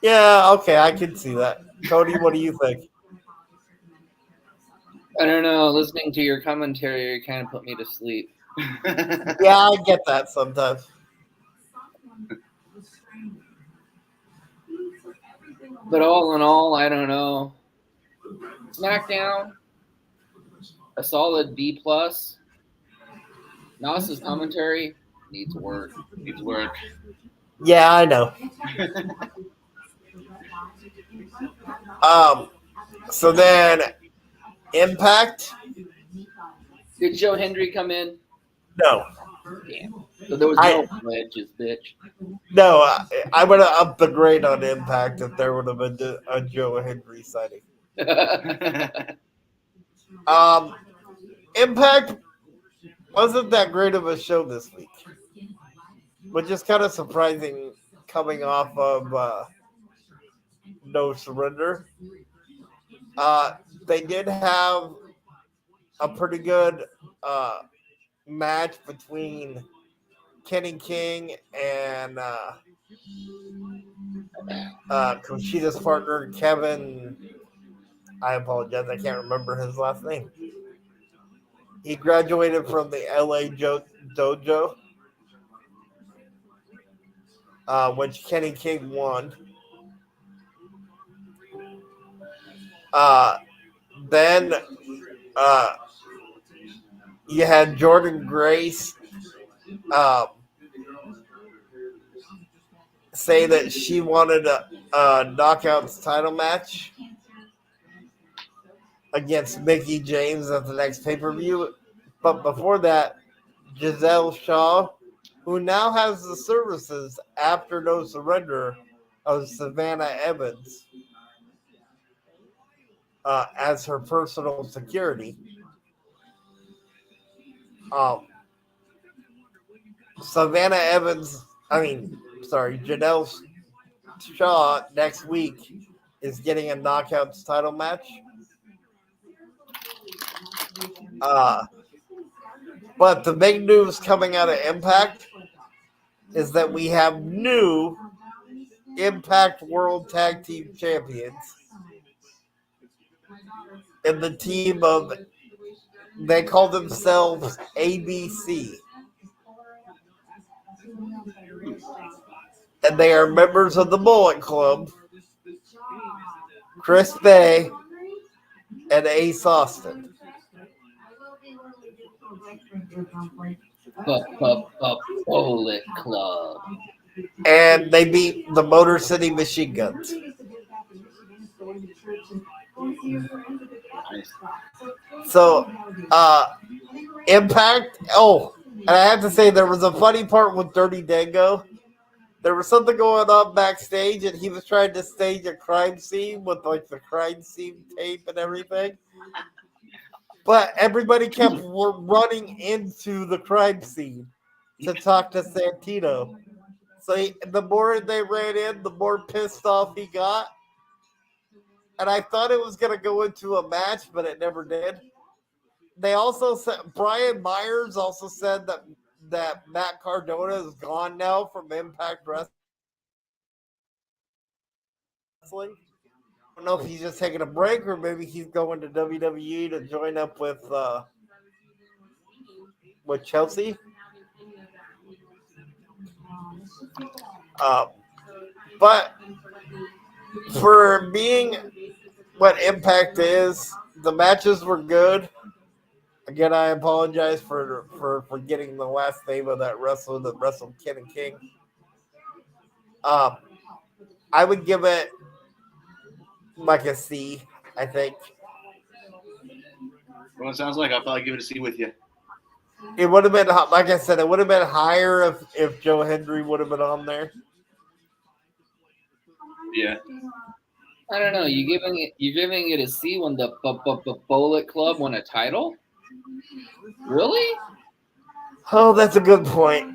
Yeah, okay, I can see that. Cody, what do you think? I don't know. Listening to your commentary kind of put me to sleep. Yeah, I get that sometimes. But all in all, I don't know. SmackDown, a solid B+. Nas's commentary needs work. Yeah, I know. So then, Impact. Did Joe Hendry come in? No. Damn. So there was no pledges, bitch. No, I would have upped the grade on Impact if there would have been a Joe Hendry sighting. Impact wasn't that great of a show this week, which is kind of surprising coming off of No Surrender. They did have a pretty good match between Kenny King and Kushida's partner, Kevin. I apologize, I can't remember his last name. He graduated from the LA Dojo, which Kenny King won. Then you had Jordan Grace say that she wanted a knockouts title match against Mickey James at the next pay-per-view. But before that, Giselle Shaw, who now has the services after No Surrender of Savannah Evans as her personal security. Janelle Shaw next week is getting a knockouts title match. But the big news coming out of Impact is that we have new Impact World Tag Team Champions in the team of, they call themselves ABC. And they are members of the Bullet Club, Chris Bay and Ace Austin. Bullet Club. And they beat the Motor City Machine Guns. So, Impact. Oh, and I have to say, there was a funny part with Dirty Dango. There was something going on backstage, and he was trying to stage a crime scene with like the crime scene tape and everything. But everybody kept running into the crime scene to talk to Santino. So the more they ran in, the more pissed off he got. And I thought it was going to go into a match, but it never did. They also said, Brian Myers also said that Matt Cardona is gone now from Impact Wrestling. I don't know if he's just taking a break or maybe he's going to WWE to join up with Chelsea. But for being what Impact is, the matches were good. Again, I apologize for getting the last name of that wrestler that wrestled Kenny King. I would give it like a C, I think. Well, it sounds like I'll probably give it a C with you. It would have been, like I said, it would have been higher if Joe Hendry would have been on there. Yeah. I don't know. You giving it a C when the Bullet Club won a title? Really? Oh, that's a good point.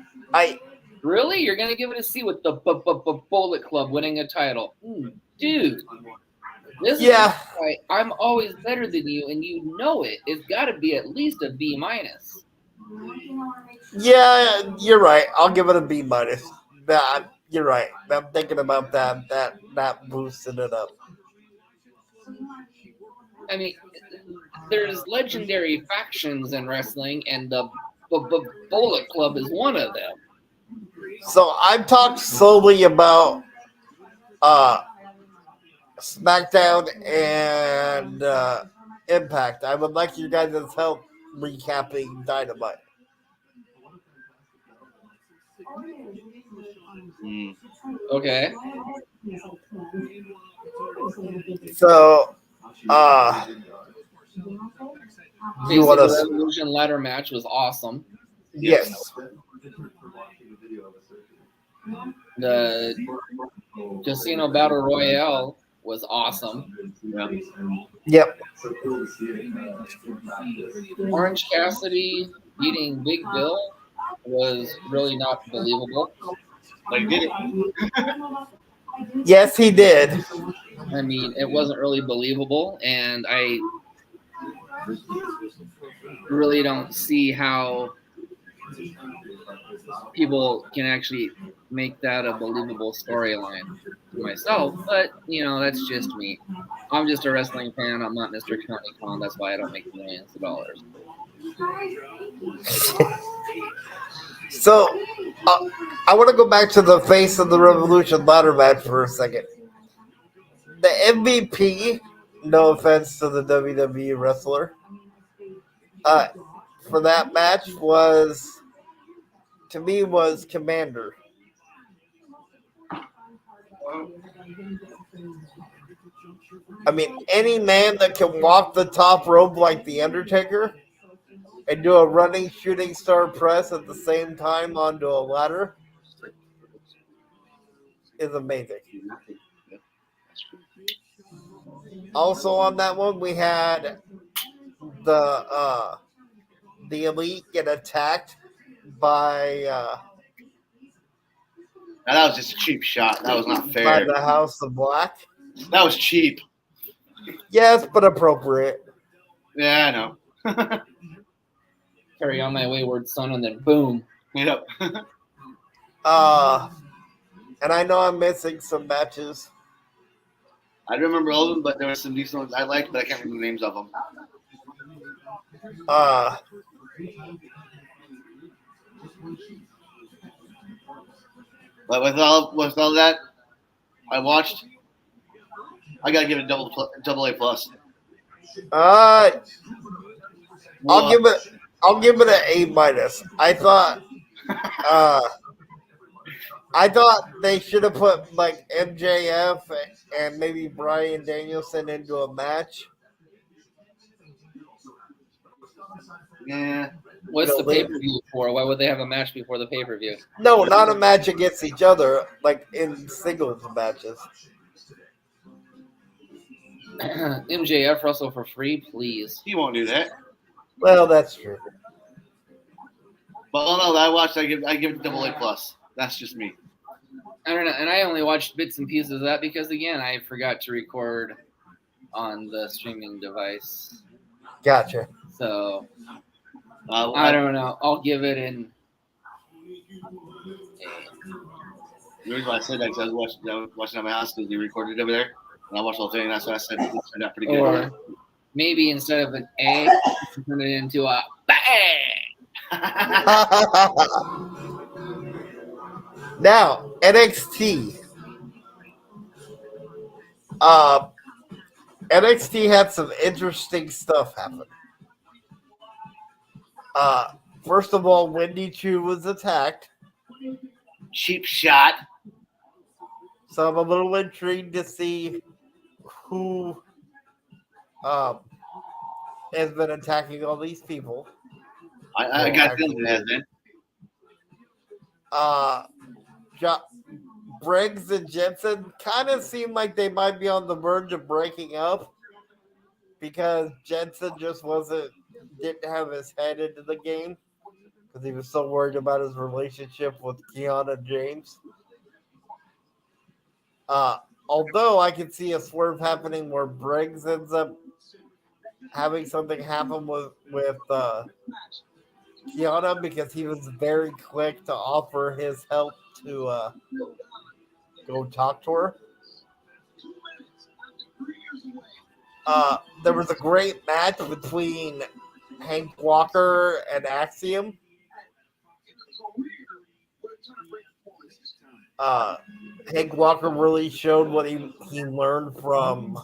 Really? You're gonna give it a C with the Bullet Club winning a title? Dude. This is why I'm always better than you, and you know it. It's got to be at least a B-. Yeah, you're right. I'll give it a B-. You're right. I'm thinking about that boosted it up. I mean, there's legendary factions in wrestling, and the Bullet Club is one of them. So I've talked solely about SmackDown and Impact. I would like you guys to help recapping Dynamite. Okay. So, you want the to? Revolution ladder match was awesome. Yes. The Casino Battle Royale was awesome. Yep. Orange Cassidy beating Big Bill was really not believable. Like, did it? Yes, he did. I mean, it wasn't really believable, and I really don't see how people can actually make that a believable storyline to myself. But, that's just me. I'm just a wrestling fan. I'm not Mr. Tony Khan. That's why I don't make millions of dollars. So, I want to go back to the Face of the Revolution ladder match for a second. The MVP, no offense to the WWE wrestler, for that match was Commander. I mean, any man that can walk the top rope like The Undertaker and do a running shooting star press at the same time onto a ladder is amazing. Also on that one, we had the Elite get attacked by That was just a cheap shot. That was not by fair. the House of Black. That was cheap. Yes, but appropriate. Yeah, I know. Carry on my wayward son, and then boom. Yep. And I know I'm missing some matches. I remember all of them, but there were some decent ones I liked, but I can't remember the names of them. But with all that I watched, I gotta give it double A plus. I'll give it an A minus. I thought they should have put like MJF and maybe Bryan Danielson into a match. Yeah. What's the pay-per-view for? Why would they have a match before the pay-per-view? No, not a match against each other, like in singles matches. MJF wrestle for free, please. He won't do that. Well, that's true. But all that I watched, I give it double A plus. That's just me. I don't know, and I only watched bits and pieces of that because, again, I forgot to record on the streaming device. Gotcha. So, I don't know. I'll give it an The reason why I said that is I was watching at my house because they recorded it over there, and I watched the whole thing, and that's what I said. It turned out pretty good. or maybe instead of an A, turn it into a bang. Now, NXT. NXT had some interesting stuff happen. First of all, Wendy Chu was attacked. Cheap shot. So I'm a little intrigued to see who has been attacking all these people. I got them there then. Briggs and Jensen kind of seem like they might be on the verge of breaking up because Jensen just didn't have his head into the game because he was so worried about his relationship with Kiana James. Although I can see a swerve happening where Briggs ends up having something happen with Kiana because he was very quick to offer his help to go talk to her. There was a great match between Hank Walker and Axiom. Hank Walker really showed what he learned from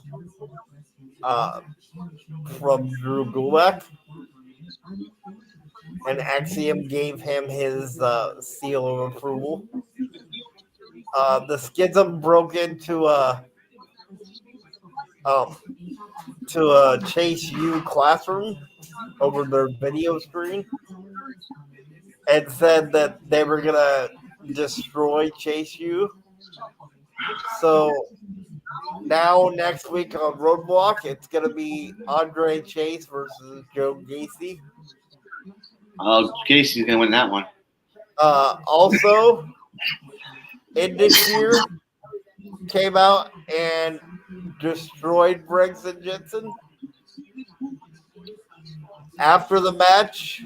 Drew Gulak, and Axiom gave him his seal of approval. The Schism broke into a Chase U classroom over their video screen and said that they were gonna destroy Chase U. So now next week on Roadblock, it's gonna be Andre Chase versus Joe Gacy. Casey's gonna win that one. Also, in this year came out and destroyed Briggs and Jensen. After the match,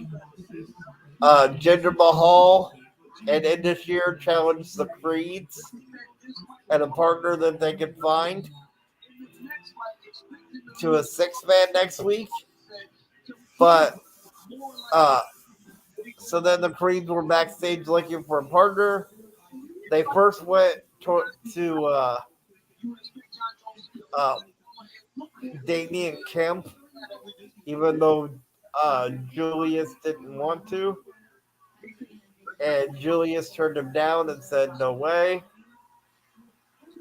Jinder Mahal and Indus challenged the Creeds and a partner that they could find to a 6-man next week. But so then the Creeds were backstage looking for a partner. They first went to Damien Kemp, even though Julius didn't want to. And Julius turned him down and said, no way.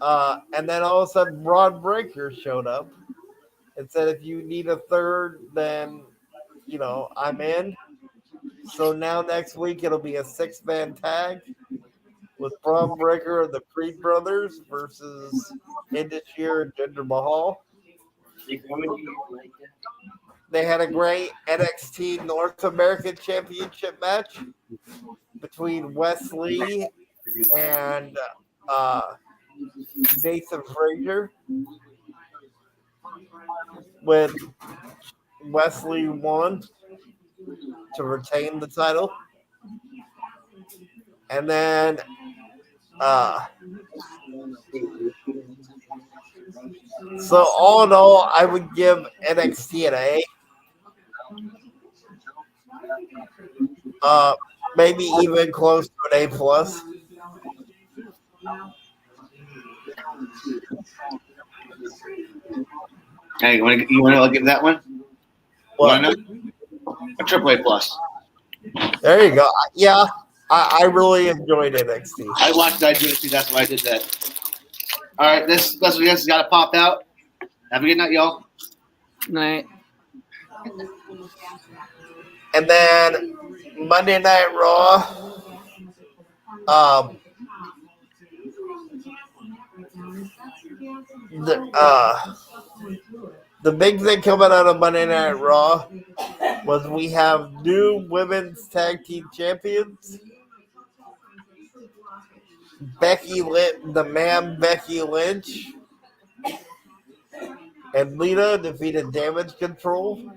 And then all of a sudden, Braun Breaker showed up and said, if you need a third, then, I'm in. So now next week, it'll be a 6-man tag with Braun Breaker and the Creed brothers versus Indus and Jinder Mahal. They had a great NXT North American Championship match between Wesley and Nathan Frazier, with Wesley won to retain the title. And then so all in all, I would give NXT an A. Maybe even close to an A+. Hey, you want to give that one? What? A AAA+. There you go. Yeah, I really enjoyed NXT. I watched IGNC, that's why I did that. All right, this special guest has got to pop out. Have a good night, y'all. Night. And then Monday Night Raw. The big thing coming out of Monday Night Raw was we have new women's tag team champions. Becky Lynch and Lita defeated Damage Control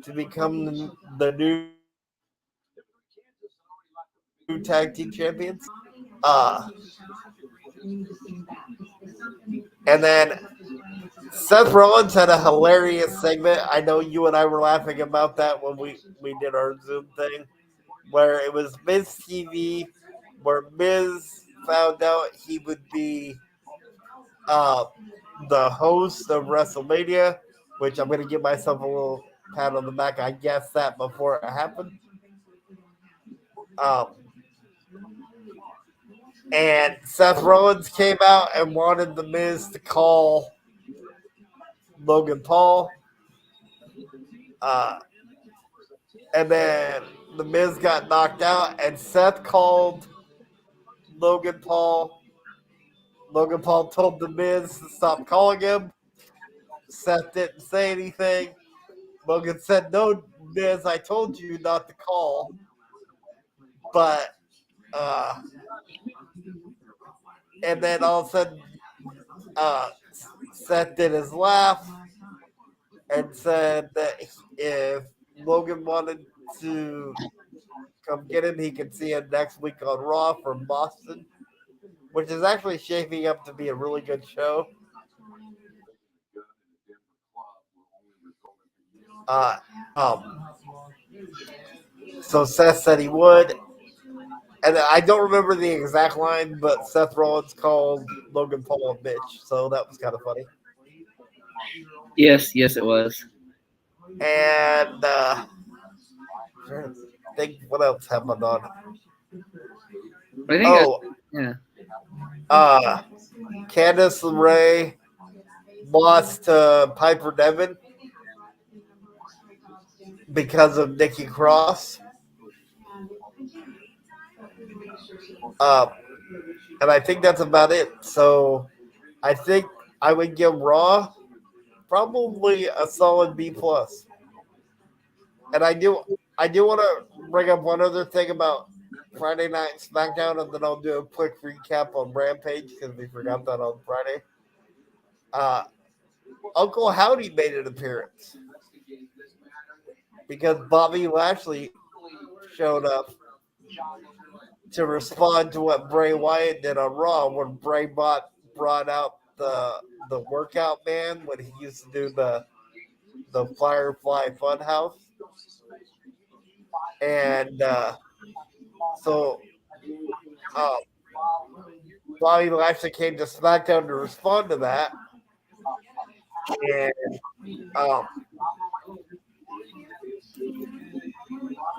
to become the new tag team champions. And then Seth Rollins had a hilarious segment. I know you and I were laughing about that when we did our Zoom thing, where it was Miz TV, where Miz found out he would be the host of WrestleMania, which I'm going to give myself a little pat on the back. I guessed that before it happened. And Seth Rollins came out and wanted The Miz to call Logan Paul. And then The Miz got knocked out, and Seth called Logan Paul. Logan Paul told The Miz to stop calling him. Seth didn't say anything. Logan said, no, Miz, I told you not to call. But, and then all of a sudden, Seth did his laugh and said that if Logan wanted to come get him, he could see him next week on Raw from Boston, which is actually shaping up to be a really good show. So Seth said he would. And I don't remember the exact line, but Seth Rollins called Logan Paul a bitch, so that was kind of funny. Yes, it was. And I think what else happened on? Candice LeRae lost to Piper Niven because of Nikki Cross. And I think that's about it. So I think I would give Raw probably a solid B+. And I do want to bring up one other thing about Friday Night SmackDown, and then I'll do a quick recap on Rampage because we forgot that on Friday. Uncle Howdy made an appearance because Bobby Lashley showed up to respond to what Bray Wyatt did on Raw when Bray brought out the workout man when he used to do the Firefly Funhouse. And so Bobby Lashley came to SmackDown to respond to that. And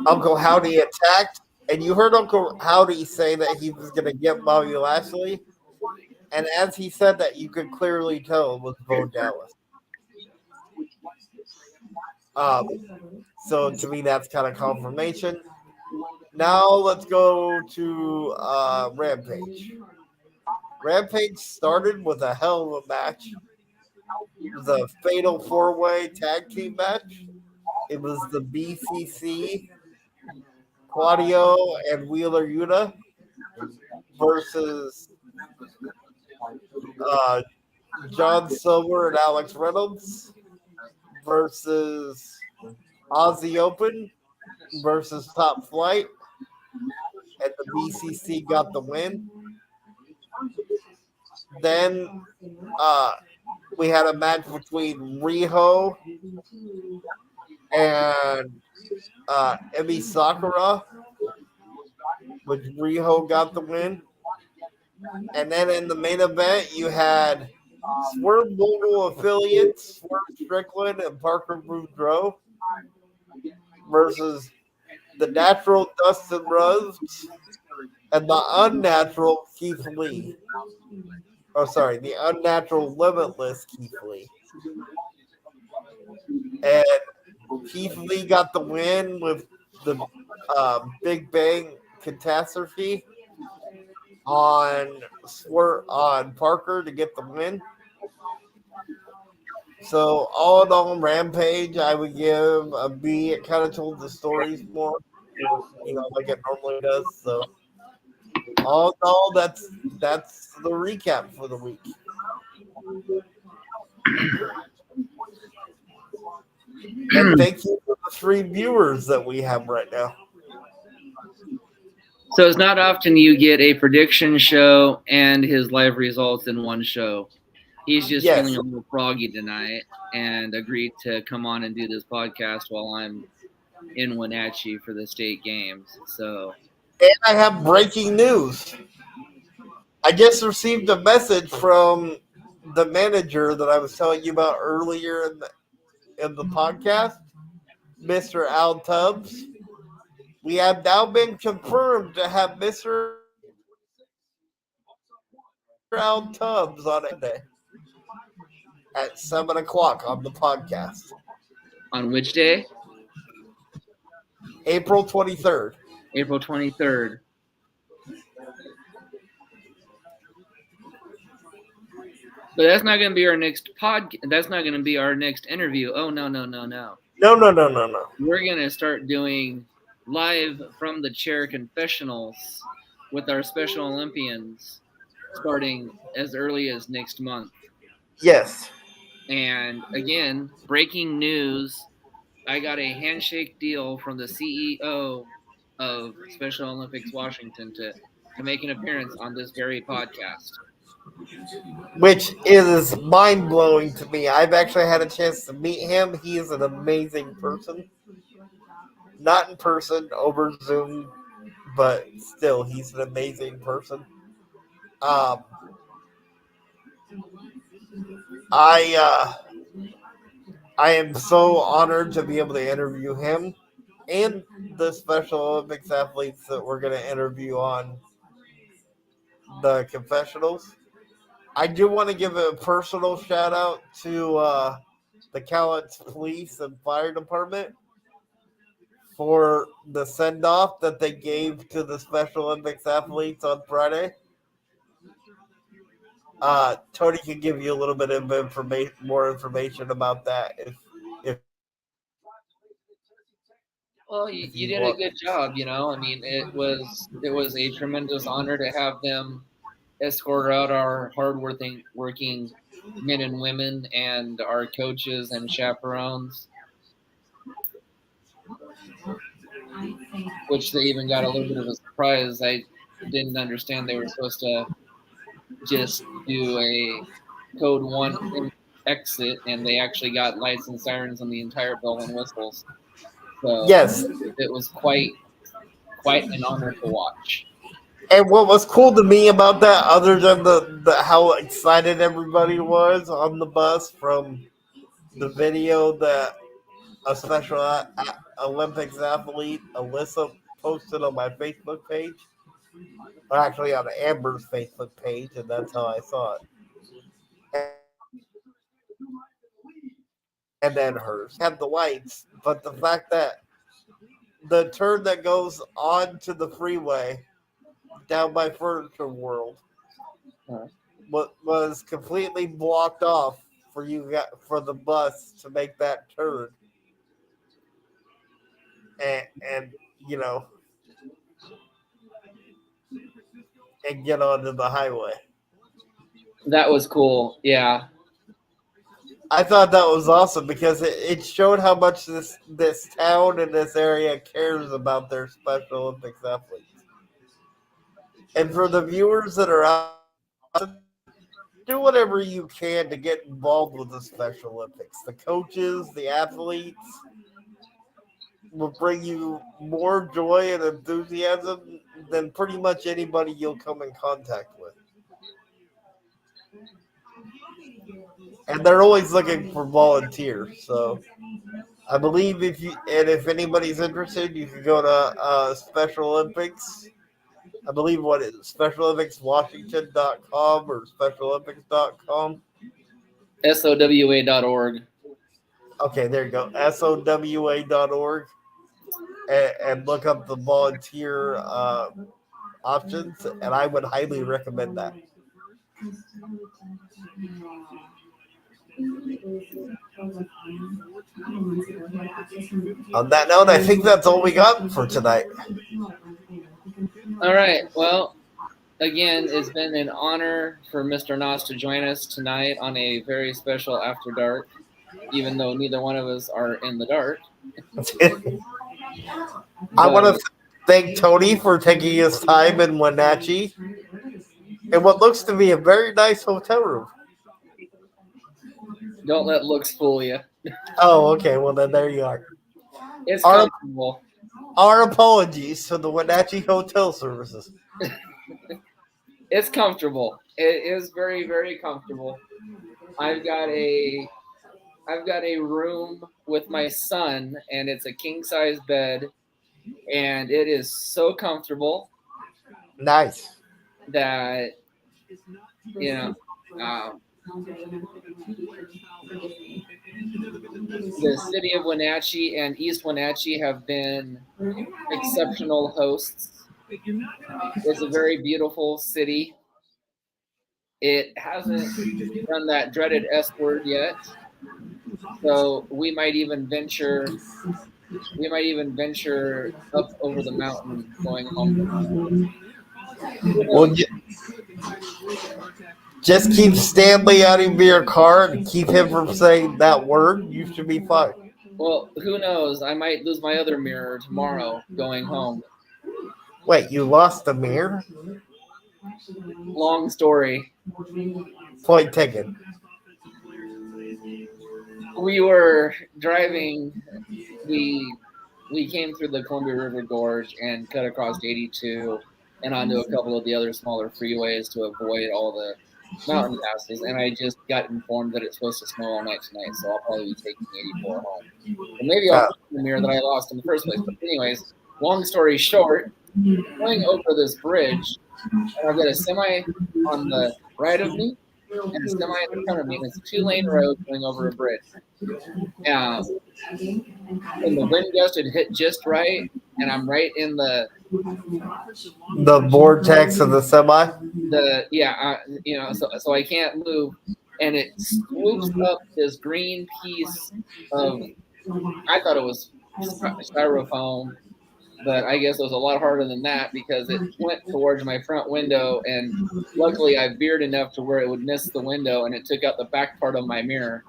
Uncle Howdy attacked. And you heard Uncle Howdy say that he was going to get Bobby Lashley. And as he said that, you could clearly tell it was Bo Dallas. So to me, that's kind of confirmation. Now let's go to Rampage. Rampage started with a hell of a match. It was a fatal 4-way tag team match. It was the BCC, Claudio and Wheeler Yuta versus John Silver and Alex Reynolds versus Aussie Open versus Top Flight, and the BCC got the win. Then we had a match between Riho and Emi Sakura, which Riho got the win. And then in the main event, you had Swerve Mogul affiliates, Swerve Strickland and Parker Boudreaux versus the natural Dustin Rhodes and the unnatural Keith Lee. Oh, sorry, the unnatural Limitless Keith Lee. And Keith Lee got the win with the Big Bang Catastrophe on Parker to get the win. So all in all, Rampage, I would give a B. It kind of told the stories more, like it normally does. So all in all, that's the recap for the week. And thank you for the 3 viewers that we have right now. So it's not often you get a prediction show and his live results in one show. He's just feeling a little froggy tonight and agreed to come on and do this podcast while I'm in Wenatchee for the state games. So, and I have breaking news. I just received a message from the manager that I was telling you about earlier in the podcast, Mr. Al Tubbs. We have now been confirmed to have Mr. Al Tubbs on a day at 7:00 on the podcast. On which day? April 23rd. April 23rd. But that's not going to be our next That's not going to be our next interview. Oh, no. No. We're going to start doing live from the chair confessionals with our Special Olympians starting as early as next month. Yes. And again, breaking news. I got a handshake deal from the CEO of Special Olympics Washington to make an appearance on this very podcast. Which is mind-blowing to me. I've actually had a chance to meet him. He is an amazing person. Not in person, over Zoom, but still, he's an amazing person. I am so honored to be able to interview him and the Special Olympics athletes that we're going to interview on the confessionals. I do want to give a personal shout out to the Cowlitz Police and Fire Department for the send-off that they gave to the Special Olympics athletes on Friday. Tony can give you a little bit of more information about that. If Well, you did a good job. I mean, it was a tremendous honor to have them escort out our hardworking men and women and our coaches and chaperones, which they even got a little bit of a surprise. I didn't understand they were supposed to just do a code 1 exit, and they actually got lights and sirens on the entire bell and whistles. So Yes. it was quite an honor to watch. And what was cool to me about that, other than the how excited everybody was on the bus from the video that a Special Olympics athlete, Alyssa, posted on my Facebook page, or actually on Amber's Facebook page, and that's how I saw it. And then hers had the lights, but the fact that the turn that goes onto the freeway down by Furniture World was completely blocked off for the bus to make that turn, and you know, and get onto the highway. That was cool. Yeah. I thought that was awesome because it showed how much this town and this area cares about their Special Olympics athletes. And for the viewers that are out, do whatever you can to get involved with the Special Olympics. The coaches, the athletes will bring you more joy and enthusiasm than pretty much anybody you'll come in contact with. And they're always looking for volunteers. So I believe if anybody's interested, you can go to Special Olympics. I believe SpecialOlympicsWashington.com or SpecialOlympics.com. SOWA.org. Okay, there you go. SOWA.org. And look up the volunteer options, and I would highly recommend that. On that note, I think that's all we got for tonight. All right. Well, again, it's been an honor for Mr. Noss to join us tonight on a very special After Dark, even though neither one of us are in the dark. I want to thank Tony for taking his time in Wenatchee in what looks to be a very nice hotel room. Don't let looks fool you. Oh, okay. Well, then there you are. It's comfortable. Our apologies to the Wenatchee Hotel Services. It's comfortable. It is very, very comfortable. I've got a room with my son, and it's a king-size bed, and it is so comfortable. Nice. That, you know, the city of Wenatchee and East Wenatchee have been exceptional hosts. It's a very beautiful city. It hasn't done that dreaded S word yet, so we might even venture up over the mountain going home. Well, just keep Stanley out of your car and keep him from saying that word. You should be fine. Well, who knows? I might lose my other mirror tomorrow going home. Wait, you lost the mirror? Long story. Point taken. We were driving. We came through the Columbia River Gorge and cut across 82 and onto a couple of the other smaller freeways to avoid all the mountain passes. And I just got informed that it's supposed to snow all night tonight, so I'll probably be taking 84 home. And maybe I'll find the mirror that I lost in the first place. But anyways, long story short, going over this bridge, and I've got a semi on the right of me and a semi in front of me, and it's a 2-lane road going over a bridge. And the wind gust had hit just right, and I'm right in the vortex of the semi. So I can't move, and it swoops up this green piece of, I thought it was styrofoam, but I guess it was a lot harder than that because it went towards my front window, and luckily I veered enough to where it would miss the window, and it took out the back part of my mirror.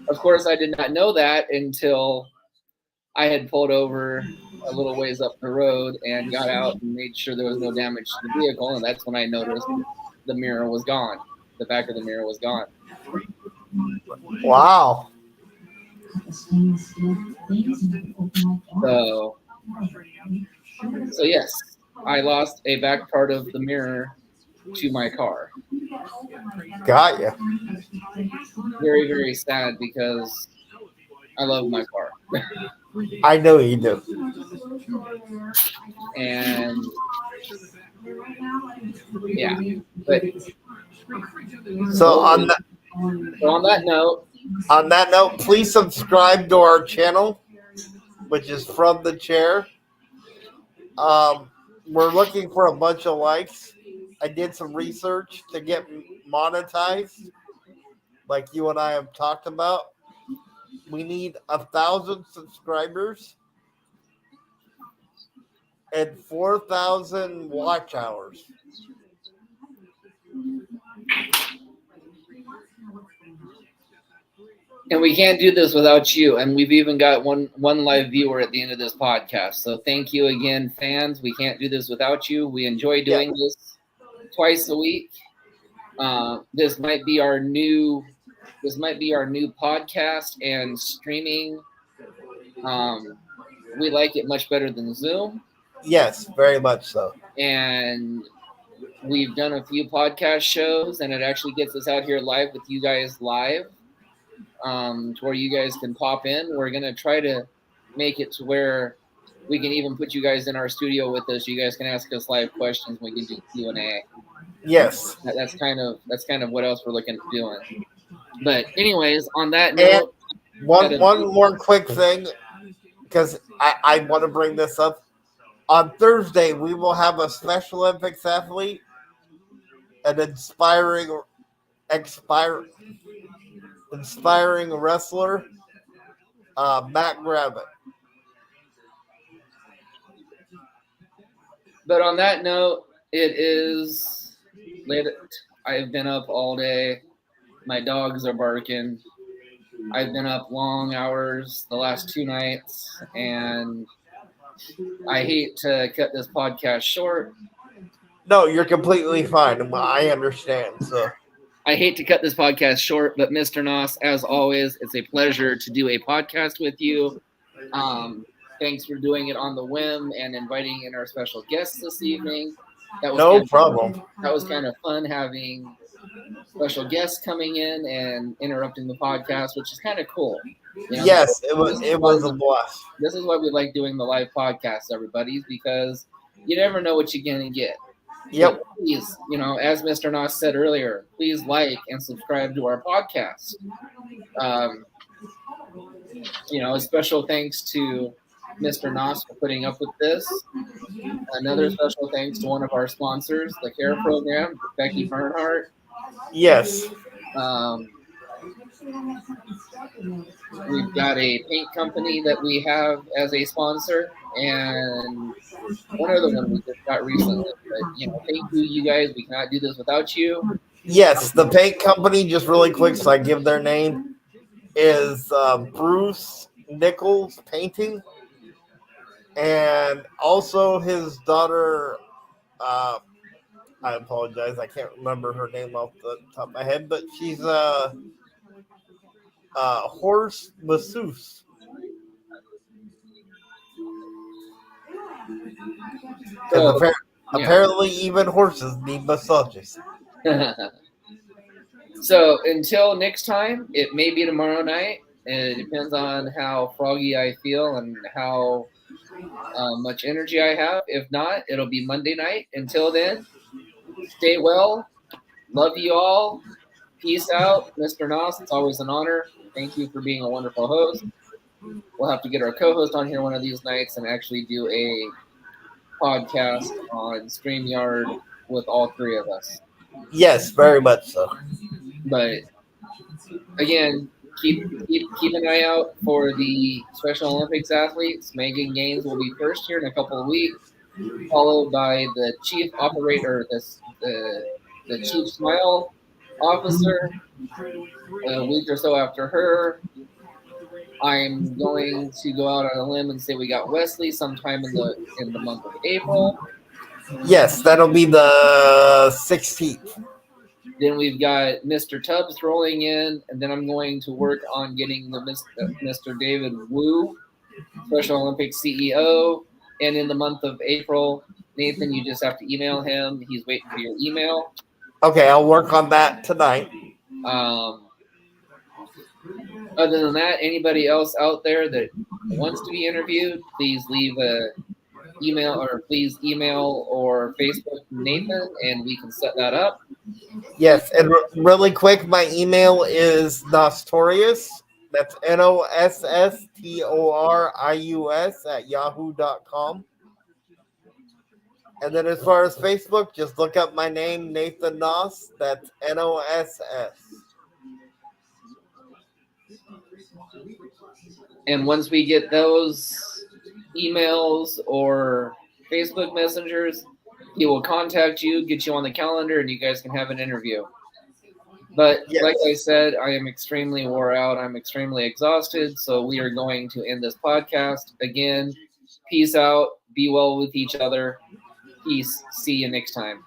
Of course, I did not know that until I had pulled over a little ways up the road and got out and made sure there was no damage to the vehicle, and that's when I noticed the mirror was gone. The back of the mirror was gone. Wow. So yes, I lost a back part of the mirror to my car. Got you. Very, very sad because I love my car. I know you do. And yeah, but So on that note, please subscribe to our channel, which is From the Chair. We're looking for a bunch of likes. I did some research to get monetized, like you and I have talked about. We need 1,000 subscribers and 4,000 watch hours. And we can't do this without you. And we've even got one live viewer at the end of this podcast. So thank you again, fans. We can't do this without you. We enjoy doing this twice a week. This might be our new podcast and streaming. We like it much better than Zoom. Yes, very much so. And we've done a few podcast shows, and it actually gets us out here live with you guys live, to where you guys can pop in. We're going to try to make it to where we can even put you guys in our studio with us. You guys can ask us live questions. We can do Q&A. Yes. That's kind of what else we're looking at doing. But anyways, on that note, and one more quick thing, because I want to bring this up. On Thursday, we will have a Special Olympics athlete, an inspiring wrestler, Matt Gravitt. But on that note, it is late. I've been up all day. My dogs are barking. I've been up long hours the last 2 nights, and I hate to cut this podcast short. No, you're completely fine. I understand. So I hate to cut this podcast short, but Mr. Noss, as always, it's a pleasure to do a podcast with you. Thanks for doing it on the whim and inviting in our special guests this evening. No problem. That was kind of fun having special guests coming in and interrupting the podcast, which is kind of cool. You know? Yes, it was a blast. This is why we like doing the live podcasts, everybody, because you never know what you're going to get. Yep. So please, as Mr. Noss said earlier, please like and subscribe to our podcast. A special thanks to Mr. Noss for putting up with this. Another special thanks to one of our sponsors, the CARE program, Becky Bernhardt. Yes. We've got a paint company that we have as a sponsor, and one other one we just got recently. But, thank you guys. We cannot do this without you. Yes, the paint company, just really quick so I give their name, is Bruce Nichols Painting. And also his daughter, I apologize, I can't remember her name off the top of my head, but she's horse masseuse. Apparently even horses need massages. So until next time, it may be tomorrow night. It depends on how froggy I feel and how much energy I have. If not, it'll be Monday night. Until then, stay well. Love you all. Peace out. Mr. Noss, it's always an honor. Thank you for being a wonderful host. We'll have to get our co-host on here one of these nights and actually do a podcast on StreamYard with all 3 of us. Yes, very much so. But again, keep an eye out for the Special Olympics athletes. Megan Gaines will be first here in a couple of weeks, followed by the chief operator, the chief smile officer. A week or so after her, I'm going to go out on a limb and say we got Wesley sometime in the month of April. Yes, that'll be the 16th. Then we've got Mr. Tubbs rolling in, and then I'm going to work on getting the Mr. David Wu, Special Olympics CEO. And in the month of April, Nathan, you just have to email him. He's waiting for your email. Okay, I'll work on that tonight. Other than that, anybody else out there that wants to be interviewed, please leave a email or Facebook Nathan, and we can set that up. Yes, and really quick, my email is Nostorius. That's NOSSTORIUS at yahoo.com. And then as far as Facebook, just look up my name, Nathan Noss. That's NOSS. And once we get those emails or Facebook messengers, he will contact you, get you on the calendar, and you guys can have an interview. But Yes. like I said, I am extremely wore out. I'm extremely exhausted. So we are going to end this podcast. Again, peace out. Be well with each other. Peace. See you next time.